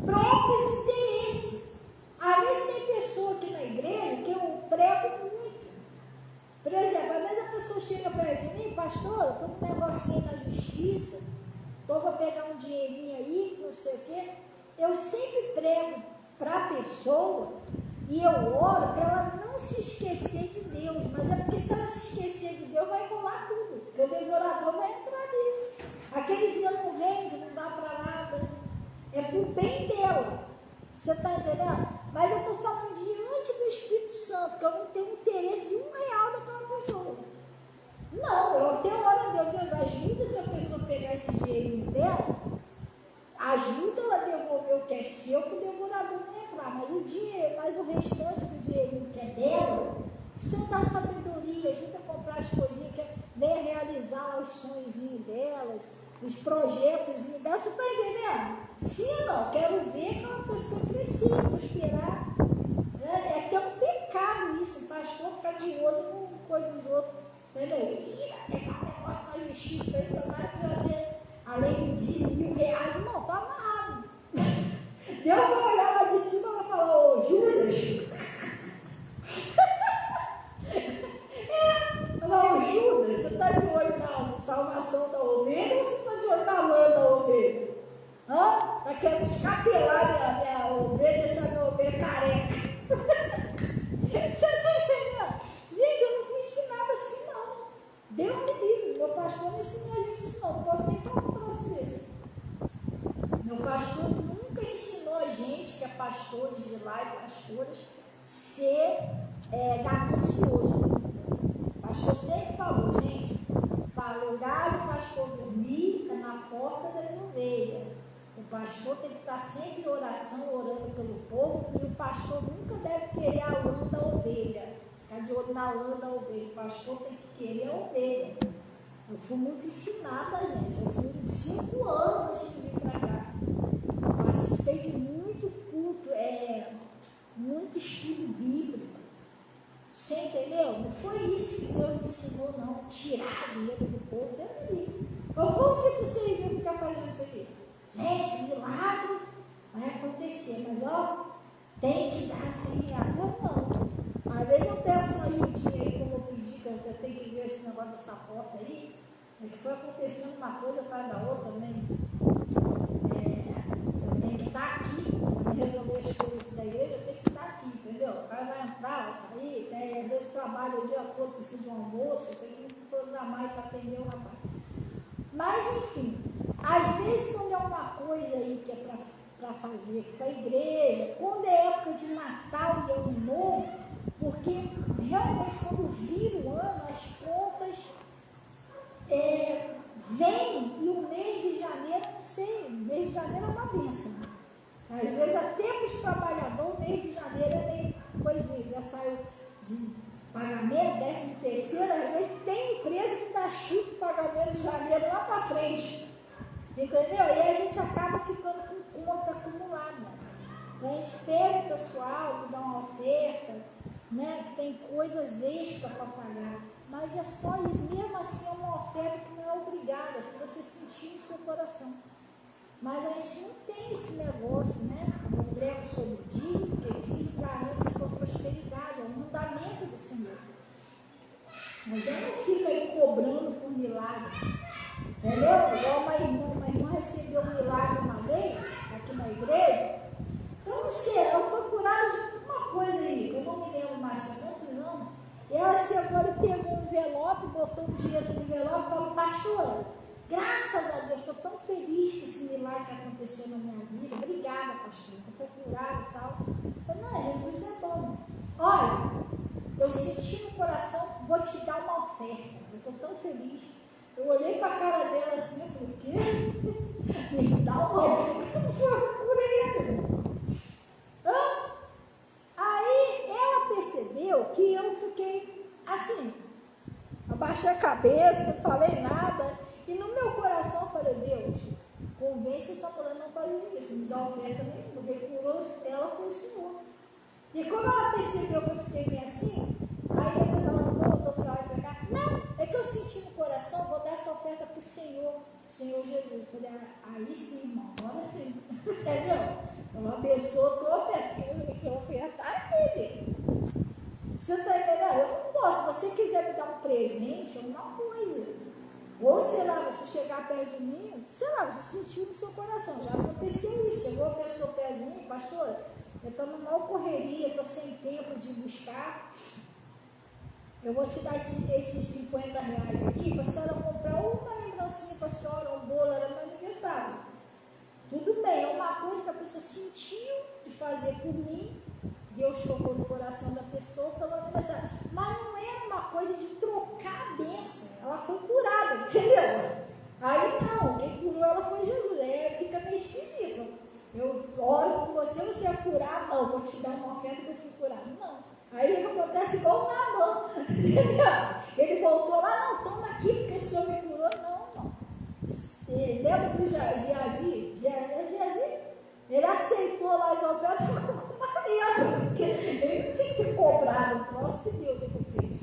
próprios interesses. Às vezes tem pessoa aqui na igreja que eu prego muito. Por exemplo, às vezes a pessoa chega para mim, pastor, eu estou com um negocinho na justiça, estou para pegar um dinheirinho aí, não sei o quê. Eu sempre prego para a pessoa e eu oro para ela não se esquecer de Deus, mas é porque se ela se esquecer de Deus, vai rolar tudo, porque o devorador vai entrar ali. Aquele dia não rende, não dá para nada, é para o bem dela. Você está entendendo? Mas eu estou falando diante do Espírito Santo, que eu não tenho interesse de R$1 daquela pessoa. Não, eu até oro a Deus, Deus ajuda essa pessoa a pegar esse dinheirinho dela, ajuda ela a devolver o que é seu, para o devorador não entrar, mas o dinheiro, mas o restante do dinheirinho que é dela, o Senhor dá sabedoria, ajuda a comprar as coisinhas, realizar os sonhozinhos delas, os projetos delas, você está entendendo? Sim ou não? Quero ver aquela pessoa crescer, prosperar. É até um pecado isso, o pastor ficar de olho no coisa dos outros. Entendeu? Pegar um negócio na justiça aí, para mais de ver. Além de R$1.000, irmão, tá amarrado. Deus vai olhar lá de cima e vai falar, ô Judas. Ô Judas, você está de olho na salvação da ovelha ou você está de olho na lã da ovelha? Está querendo escapelar minha ovelha, deixar minha ovelha careca. Você está entendendo? Gente, eu não fui ensinada assim, não. Deus me livre, meu pastor não ensinou a gente isso, não posso nem falar um troço desse. Meu pastor nunca ensinou a gente, que é pastor de lá e pastoras, ser ganancioso. O pastor sempre falou, gente, para o lugar de pastor dormir é na porta das ovelhas. O pastor tem que estar sempre em oração, orando pelo povo, e o pastor nunca deve querer a lã da ovelha. Ficar de olho na lã da ovelha. O pastor tem que querer a ovelha. Eu fui muito ensinada, gente. Eu fui 5 anos antes de vir para cá. Participei de muito culto, muito estudo bíblico. Você entendeu? Não foi isso que Deus me ensinou, não. Tirar dinheiro do povo. Deus me livre. Qual foi o dia que você ia ficar fazendo isso aqui? Gente, milagre vai acontecer, mas tem que dar sem dinheiro. Não. Às vezes eu peço uma ajudinha aí, como eu pedi, que eu tenho que ver esse negócio dessa porta aí, é que foi acontecendo uma coisa atrás da outra também. Eu tenho que estar aqui, para resolver as coisas aqui da igreja, eu tenho que estar aqui, entendeu? O cara vai entrar, vai sair, às vezes trabalha o dia todo, precisa de um almoço, eu tenho que programar e para atender o rapaz. Mas, enfim, às vezes quando é uma coisa aí que é para fazer para a igreja, quando é época de Natal e Ano Novo, porque realmente quando vira o ano, as contas vêm, e o mês de janeiro, não sei, o mês de janeiro é uma bênção. Às vezes até para os trabalhadores, o mês de janeiro é meio coisinha, já saiu de pagamento, 13º, às vezes tem empresa que dá chute o pagamento de janeiro lá para frente. Entendeu? E aí a gente acaba ficando com conta acumulada. Então a gente pede o pessoal que dá uma oferta, né, que tem coisas extras para pagar. Mas é só isso, mesmo assim é uma oferta que não é obrigada, se você sentir no seu coração. Mas a gente não tem esse negócio, né? Eu prego sobre o dízimo, porque dízimo garante a sua prosperidade, é o mandamento do Senhor. Mas ele não fica aí cobrando por milagre. Entendeu? Igual uma irmã recebeu um milagre uma vez, aqui na igreja. Eu não sei, ela foi curada de alguma coisa aí, que eu não me lembro mais, há quantos anos. E ela chegou e pegou um envelope, botou um dinheiro no envelope e falou: pastora, graças a Deus, estou tão feliz com esse milagre que aconteceu na minha vida. Obrigada, pastora, eu estou curada e tal. Eu falei: não, Jesus é bom. Olha, eu senti no coração, vou te dar uma oferta. Eu estou tão feliz. Eu olhei para a cara dela assim, eu falei: o quê? Me dá uma oferta, eu curei. Aí ela percebeu que eu fiquei assim, abaixei a cabeça, não falei nada, e no meu coração eu falei: Deus, convence essa mulher não fazer isso, me dá oferta nenhuma, porque curou ela foi o Senhor. E como ela percebeu que eu fiquei bem assim, aí depois ela voltou para lá e para cá: não, é que eu senti no coração, vou dar essa oferta para o Senhor Jesus. Eu falei: aí sim, irmão, agora sim, entendeu? Eu abençoo a tua oferta, porque a oferta é dele. Você está entendendo? Eu não posso. Se você quiser me dar um presente, alguma coisa. Ou, sei lá, você chegar perto de mim, sei lá, você sentiu no seu coração. Já aconteceu isso. Chegou a pessoa perto de mim: pastora, eu estou numa correria, estou sem tempo de buscar. Eu vou te dar esses 50 reais aqui para a senhora comprar uma lembrancinha para a senhora, um bolo, era meu aniversário. Tudo bem, é uma coisa que a pessoa sentiu de fazer por mim, Deus tocou no coração da pessoa pelo aniversário. Mas não é uma coisa de trocar a bênção, ela foi curada, entendeu? Aí não, quem curou ela foi Jesus, aí fica meio esquisito. Eu oro por você, você é curado, não, vou te dar uma oferta que eu fui curado, não. Aí acontece igual o Naamã, entendeu? Ele voltou lá: não, toma aqui porque o Senhor me curou, não. Lembra do Geazi? Ele aceitou lá as ofertas e ficou com marido, porque ele não tinha que cobrar o próximo que Deus é que fez.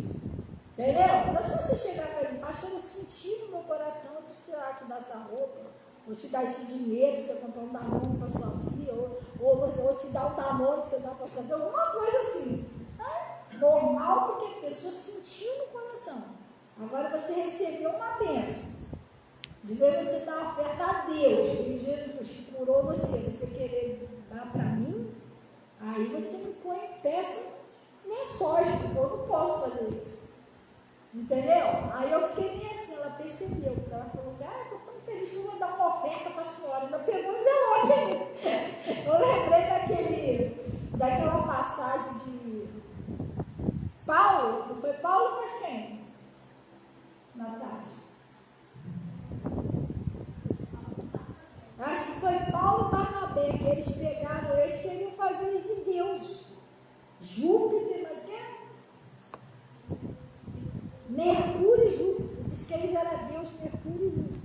Entendeu? Então, se você chegar para ele: pastor, eu senti no meu coração de te dar essa roupa, ou te dar esse dinheiro para você comprar um Danone para sua filha, ou te dar um Danone para você dar para sua filha, alguma coisa assim. É normal, porque a pessoa sentiu no coração. Agora você recebeu uma bênção. De vez você dar uma oferta a Deus, que Jesus que curou você querer dar para mim, aí você me põe em peça nem soja, porque eu não posso fazer isso. Entendeu? Aí eu fiquei meio assim, ela percebeu, porque ela falou: estou tão feliz que eu vou dar uma oferta para a senhora. Ainda pegou o envelope. Eu lembrei daquela passagem de Paulo, não foi Paulo, mas quem? Natália. Acho que foi Paulo e Barnabé, que eles pegaram, eles queriam fazer eles de Deus. Júpiter, mas que? Mercúrio e Júpiter. Diz que eles eram Deus, Mercúrio e Júpiter.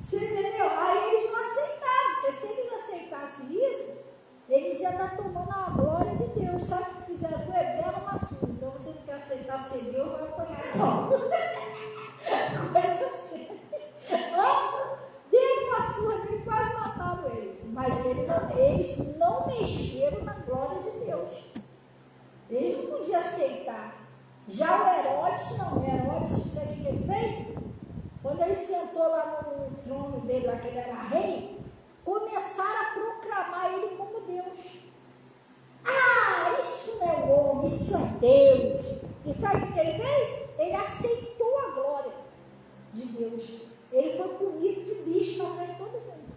Você entendeu? Aí eles não aceitaram, porque se eles aceitassem isso, eles iam estar tomando a glória de Deus. Sabe o que fizeram? Tu é bela uma sua. Então você não quer aceitar ser Deus, vai apanhar. Não. Coisa séria. Deu uma surra, ele quase mataram ele. Mas eles não mexeram na glória de Deus. Eles não podiam aceitar. Já o Herodes, não. O Herodes, sabe o que ele fez? Quando ele sentou lá no trono dele, lá que ele era rei, começaram a proclamar ele como Deus. Ah, isso não é homem, isso é Deus. E sabe o que ele fez? Ele aceitou a glória de Deus. Ele foi comido de bicho na frente de todo mundo.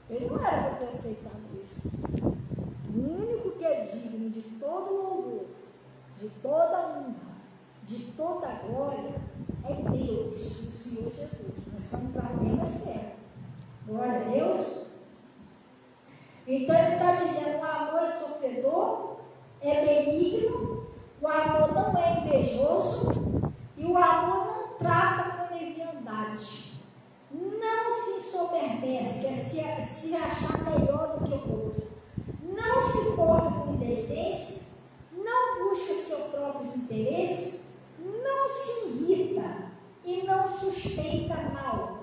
Ele não era para ter aceitado isso. O único que digno de todo louvor, de toda honra, de toda glória, é Deus, o Senhor Jesus. Nós somos apenas fé. Glória a Deus. Então ele está dizendo: o amor é sofredor, é benigno, o amor não é invejoso e o amor não trata com leviandade. Não se ensoberbece, quer se achar melhor do que o outro. Não se porta com indecência, não busca seu próprio interesse, não se irrita e não suspeita mal.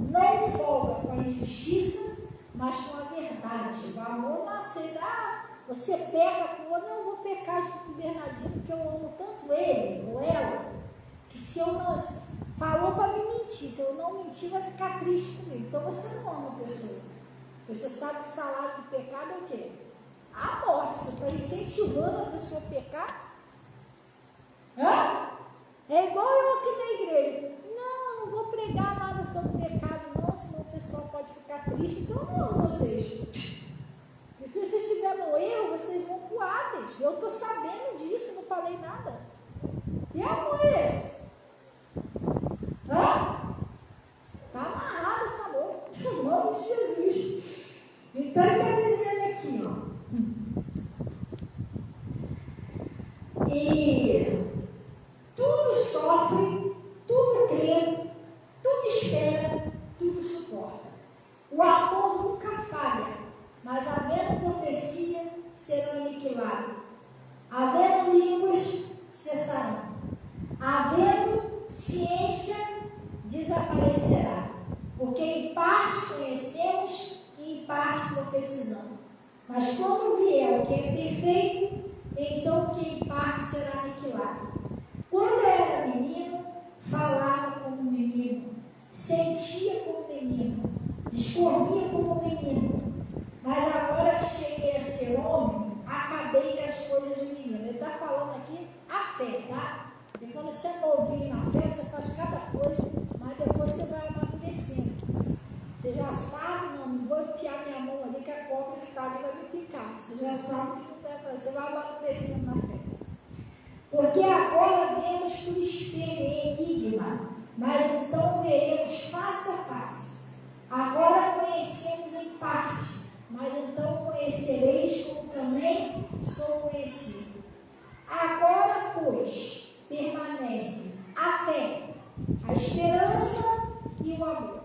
Não folga com a injustiça, mas com a verdade. O amor não aceita. Você peca com o outro, não vou pecar junto com o Bernardinho, porque eu amo tanto ele ou ela, que se eu não... Falou para me mentir, se eu não mentir, vai ficar triste comigo. Então você não ama a pessoa. Você sabe que o salário do pecado é o quê? A morte. Você está incentivando a pessoa a pecar? Hã? É igual eu aqui na igreja. Não vou pregar nada sobre pecado, não, senão o pessoal pode ficar triste. Então eu não amo vocês. E se vocês estiverem no erro, vocês vão pro Hades. Eu estou sabendo disso, não falei nada. Que amor é esse? Hã? Está amarrado esse amor. Em nome de Jesus. Então ele está dizendo aqui, ó. E tudo sofre, tudo crê, tudo espera, tudo suporta. O amor nunca falha, mas havendo profecia, serão aniquilados. Havendo línguas, cessarão. Havendo ciência, desaparecerá. Porque em parte conhecemos e em parte profetizamos. Mas quando vier o que é perfeito, então o que em parte será aniquilado. Quando era menino, falava como menino, sentia como menino, discorria como menino. Mas agora que cheguei a ser homem, acabei com as coisas de menino. Ele está falando aqui a fé, tá? E quando você é novinho na fé, você faz cada coisa, mas depois você vai amadurecendo. Você já sabe, não vou enfiar minha mão ali que a cobra que está ali vai me picar. Você já sabe que não vai fazer, você vai amadurecendo na fé. Porque agora vemos por espelho enigma, mas então veremos face a face. Agora conhecemos em parte, mas então conhecereis como também sou conhecido. Agora, pois, permanece a fé, a esperança e o amor.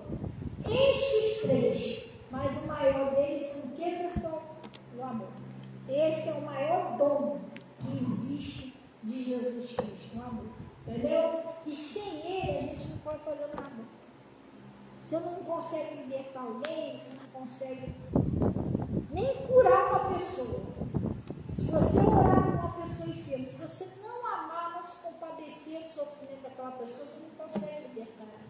Estes três, mas o maior deles são o que, pessoal? O amor. Esse é o maior dom que existe de Jesus Cristo, o amor. Entendeu? E sem ele a gente não pode fazer nada. Você não consegue libertar alguém, você não consegue nem curar uma pessoa. Se você orar por uma pessoa enferma, se você não amar, não se compadecer do sofrimento daquela pessoa, você não consegue libertar ela.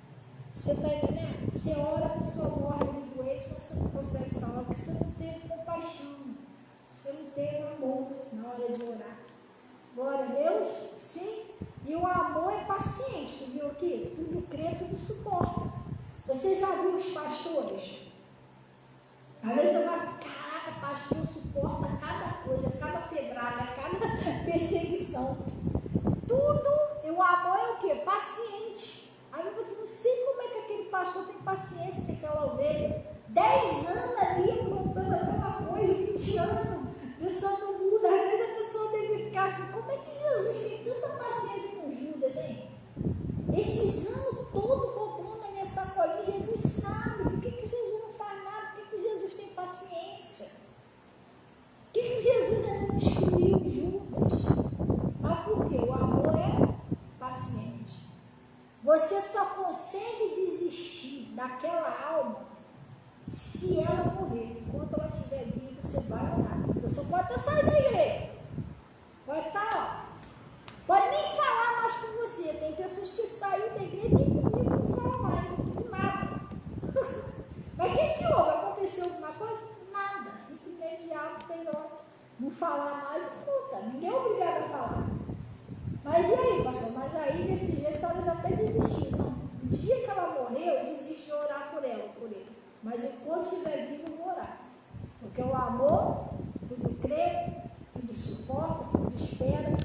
Você está entendendo? Você ora, a pessoa morre de doença, mas você não consegue salvar, porque você não teve compaixão, você não teve amor na hora de orar. Glória a Deus? Sim. E o amor é paciente, tu viu aqui? Tudo crê, tudo suporta. Você já viu os pastores? Às vezes você fala assim, caraca, pastor suporta cada coisa, cada pedrada, cada perseguição. Tudo, e o amor é o quê? Paciente. Aí você não sei como é que aquele pastor tem paciência com aquela ovelha. 10 anos ali aprontando aquela coisa, 20 anos. A pessoa não muda. Às vezes a pessoa deve ficar assim, como é que Jesus tem tanta paciência com Judas, hein? Esses anos todos roubando a minha sacolinha, Jesus sabe. Por que Jesus não faz nada? Por que Jesus tem paciência? Por que Jesus ainda não excluiu Judas? Mas por quê? O amor é paciente. Você só consegue desistir daquela alma se ela morrer. Enquanto ela estiver viva, você vai orar. A pessoa pode até sair da igreja. Pode estar, pode nem falar mais com você. Tem pessoas que saíram da igreja e nem comigo não falam mais. Nada. Mas o que houve? Aconteceu alguma coisa? Nada. Simplesmente algo melhor. Não falar mais, puta. Ninguém é obrigado a falar. Mas e aí, pastor? Mas aí, desse jeito, a senhora já até desistiu. Não. No dia que ela morreu, eu desisto de orar por ela, por ele. Mas enquanto estiver vivo, eu vou orar. Porque o amor, tudo crê, tudo suporta, tudo espera.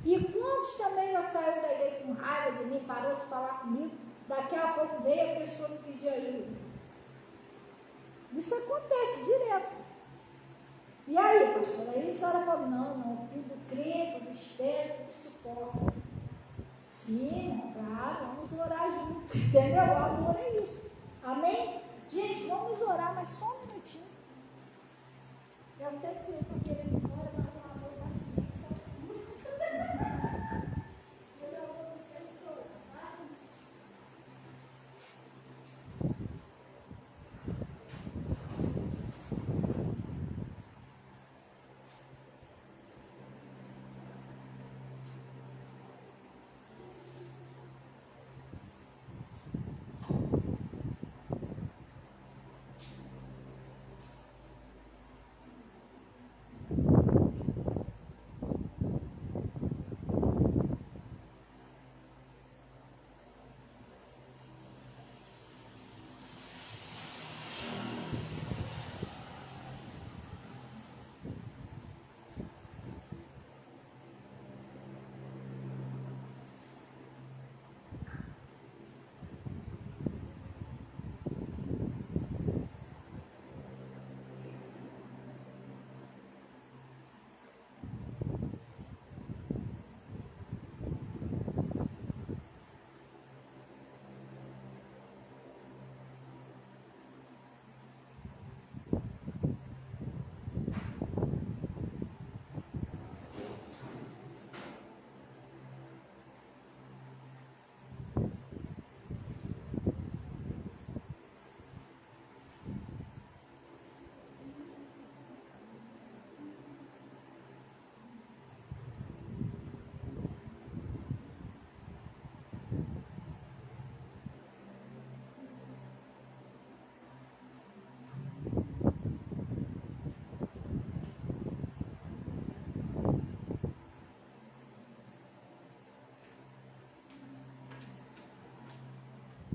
E quantos também já saiu da igreja com raiva de mim, parou de falar comigo, daqui a pouco veio a pessoa me pedir ajuda. Isso acontece direto. E aí, pastor? Aí a senhora fala, não, tudo crê, tudo espera, tudo suporta. Sim, claro, vamos orar junto, entendeu? O amor é isso. Amém? Gente, vamos orar, mas só um minutinho. Eu sei que você está querendo ir embora, mas o amor é paciência.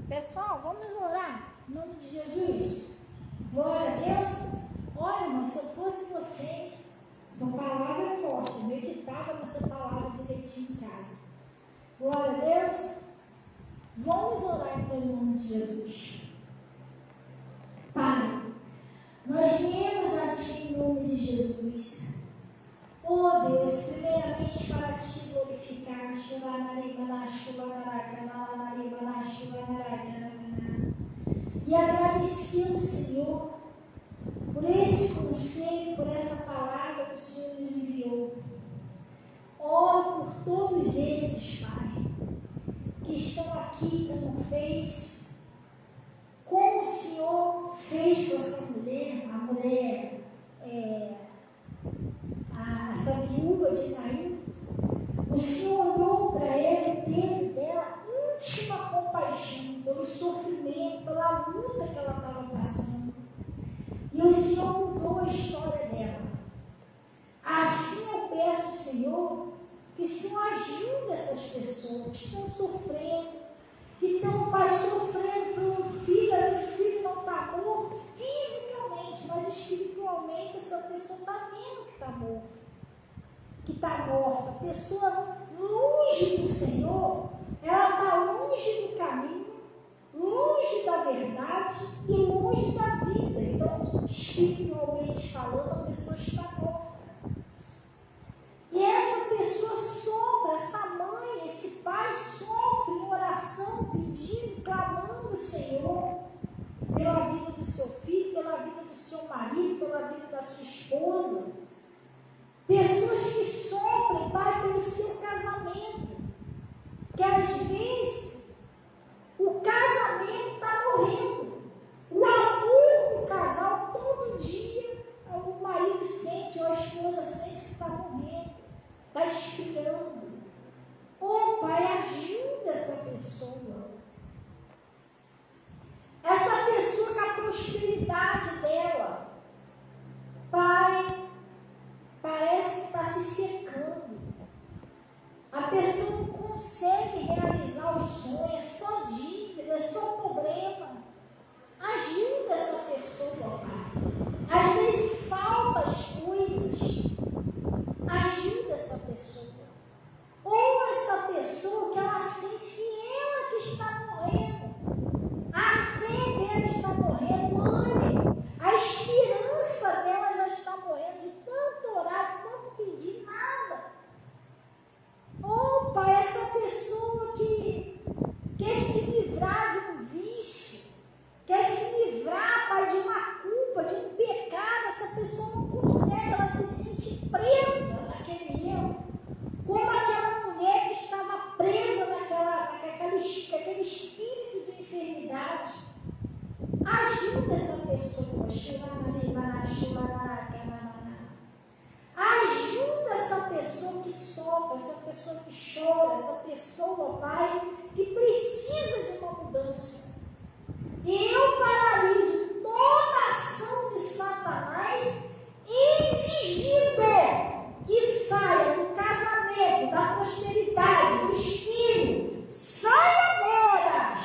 Pessoal, vamos orar em nome de Jesus. Glória a Deus. Olha, irmão, se eu fosse vocês, sua palavra é forte, meditava nessa palavra direitinho em casa. Glória a Deus. Vamos orar então em nome de Jesus. Pai, nós viemos a Ti em nome de Jesus. Oh Deus, primeiramente para Te glorificar. E agradecer ao Senhor por esse conselho, por essa palavra que o Senhor nos enviou. Oro por todos esses, Pai, que estão aqui como o Senhor fez com essa mulher, essa viúva de Naim. O Senhor olhou para ela e teve dela íntima compaixão pelo sofrimento, pela luta que ela estava passando. E o Senhor mudou a história dela. Assim eu peço, Senhor, que o Senhor ajude essas pessoas que estão sofrendo, que estão, Pai, sofrendo pelo filho. Esse filho não está morto fisicamente, mas espiritualmente essa pessoa está vendo que está morta. Que está morta. A pessoa longe do Senhor, ela está longe do caminho, longe da verdade e longe da vida. Então, espiritualmente falando, a pessoa está morta. E essa pessoa sofre, essa mãe, esse pai sofre em oração, pedindo, clamando ao Senhor pela vida do seu filho, pela vida do seu marido, pela vida da sua esposa. Pessoas que sofrem, Pai, pelo seu casamento, que às vezes o casamento está morrendo, o amor do casal todo dia o marido sente ou a esposa sente que está morrendo, está esfriando. Oh, Pai, ajuda essa pessoa. Essa pessoa com a prosperidade dela, Pai, parece que está se secando. A pessoa não consegue realizar os sonhos, é só dívida, é só essa pessoa não consegue, ela se sente presa naquele erro, como aquela mulher que estava presa naquele espírito de enfermidade. Ajuda essa pessoa. Ajuda essa pessoa que sofre, essa pessoa que chora, essa pessoa, Pai, que precisa de uma mudança. E eu paraliso toda a ação de Satanás, exigindo que saia do casamento, da prosperidade, dos filhos. Sai agora!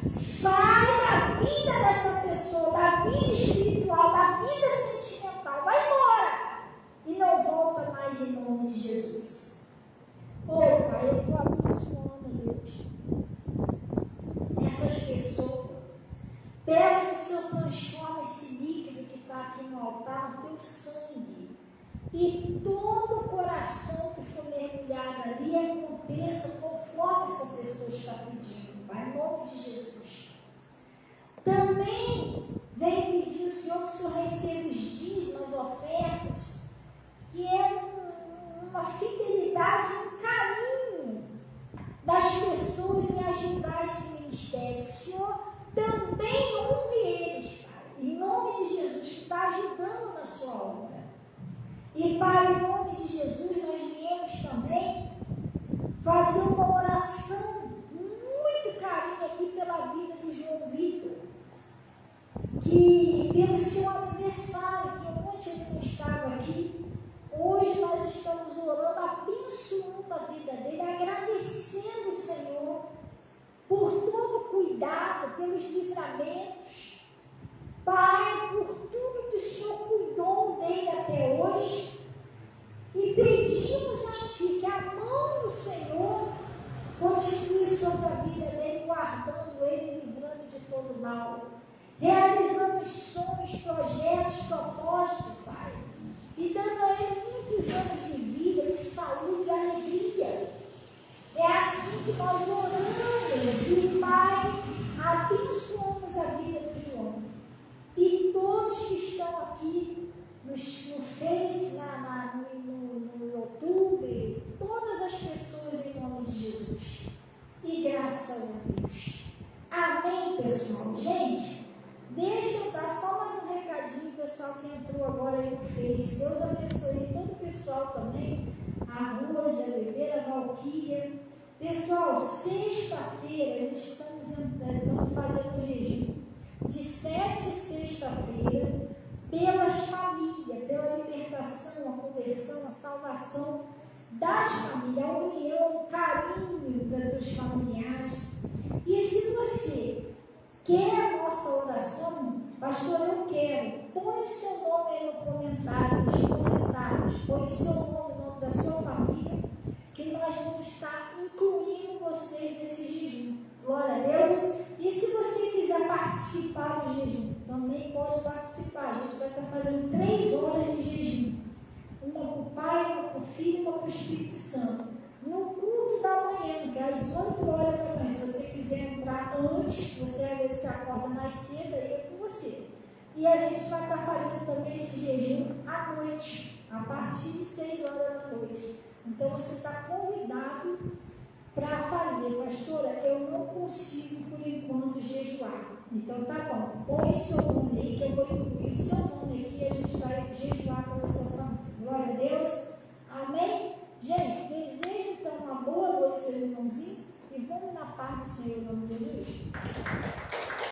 Sai da vida dessa pessoa, da vida espiritual, da vida sentimental. Vai embora! E não volta mais em nome de Jesus. Oh, Pai, eu estou abençoando, Deus, essas pessoas. Peço que o Senhor transforme esse líquido que está aqui no altar no teu sangue. E todo o coração que for mergulhado ali aconteça conforme essa pessoa está pedindo, Pai, em nome de Jesus. Também vem pedir ao Senhor que o Senhor receba os dízimos, as ofertas, que é uma fidelidade, um carinho das pessoas em ajudar esse ministério. Que o Senhor também honre eles, Pai, em nome de Jesus, que está ajudando na sua obra. E, Pai, em nome de Jesus, nós viemos também fazer uma oração muito carinho aqui pela vida do João Vitor, que pelo seu aniversário, que ontem ele não estava aqui, hoje nós estamos orando, abençoando a vida dele, agradecendo o Senhor por todo o cuidado, pelos livramentos, Pai, por tudo que o Senhor cuidou dele até hoje, e pedimos a Ti que a mão do Senhor continue sobre a vida dele, guardando ele, livrando de todo mal, realizando sonhos, projetos, propósitos, Pai, e dando a ele muitos anos de vida, de saúde, de alegria. É assim que nós oramos, e Pai, abençoamos a vida do João. E todos que estão aqui no Face, no YouTube, todas as pessoas em nome de Jesus. E graças a Deus. Amém, pessoal. Gente, deixa eu dar só mais um recadinho, pessoal que entrou agora aí no Face. Deus abençoe todo o pessoal também. A Rosa, a Oliveira, a Valquíria. Pessoal, sexta-feira, a gente estamos fazendo um jejum de 7 sexta-feira, pelas famílias, pela libertação, a conversão, a salvação das famílias, a união, o carinho dos familiares. E se você quer a nossa oração, pastor, eu quero, põe seu nome aí no comentário, nos comentários, põe seu nome, o nome da sua família, que nós vamos estar incluindo vocês nesse jejum. Glória a Deus. E se você quiser participar do jejum, também pode participar. A gente vai estar fazendo 3 horas de jejum. Uma para o Pai, uma para o Filho e uma para o Espírito Santo. No culto da manhã, que é às 8 horas da manhã. Se você quiser entrar antes, você às vezes acorda mais cedo, aí é com você. E a gente vai estar fazendo também esse jejum à noite, a partir de 6 horas da noite. Então você está convidado para fazer, pastora, eu não consigo por enquanto jejuar. Então tá bom, põe seu nome aí que eu vou incluir o seu nome aqui e a gente vai jejuar pela sua família. Glória a Deus. Amém? Gente, desejo então uma boa noite, seus irmãozinhos, e vamos na paz do Senhor em nome de Jesus.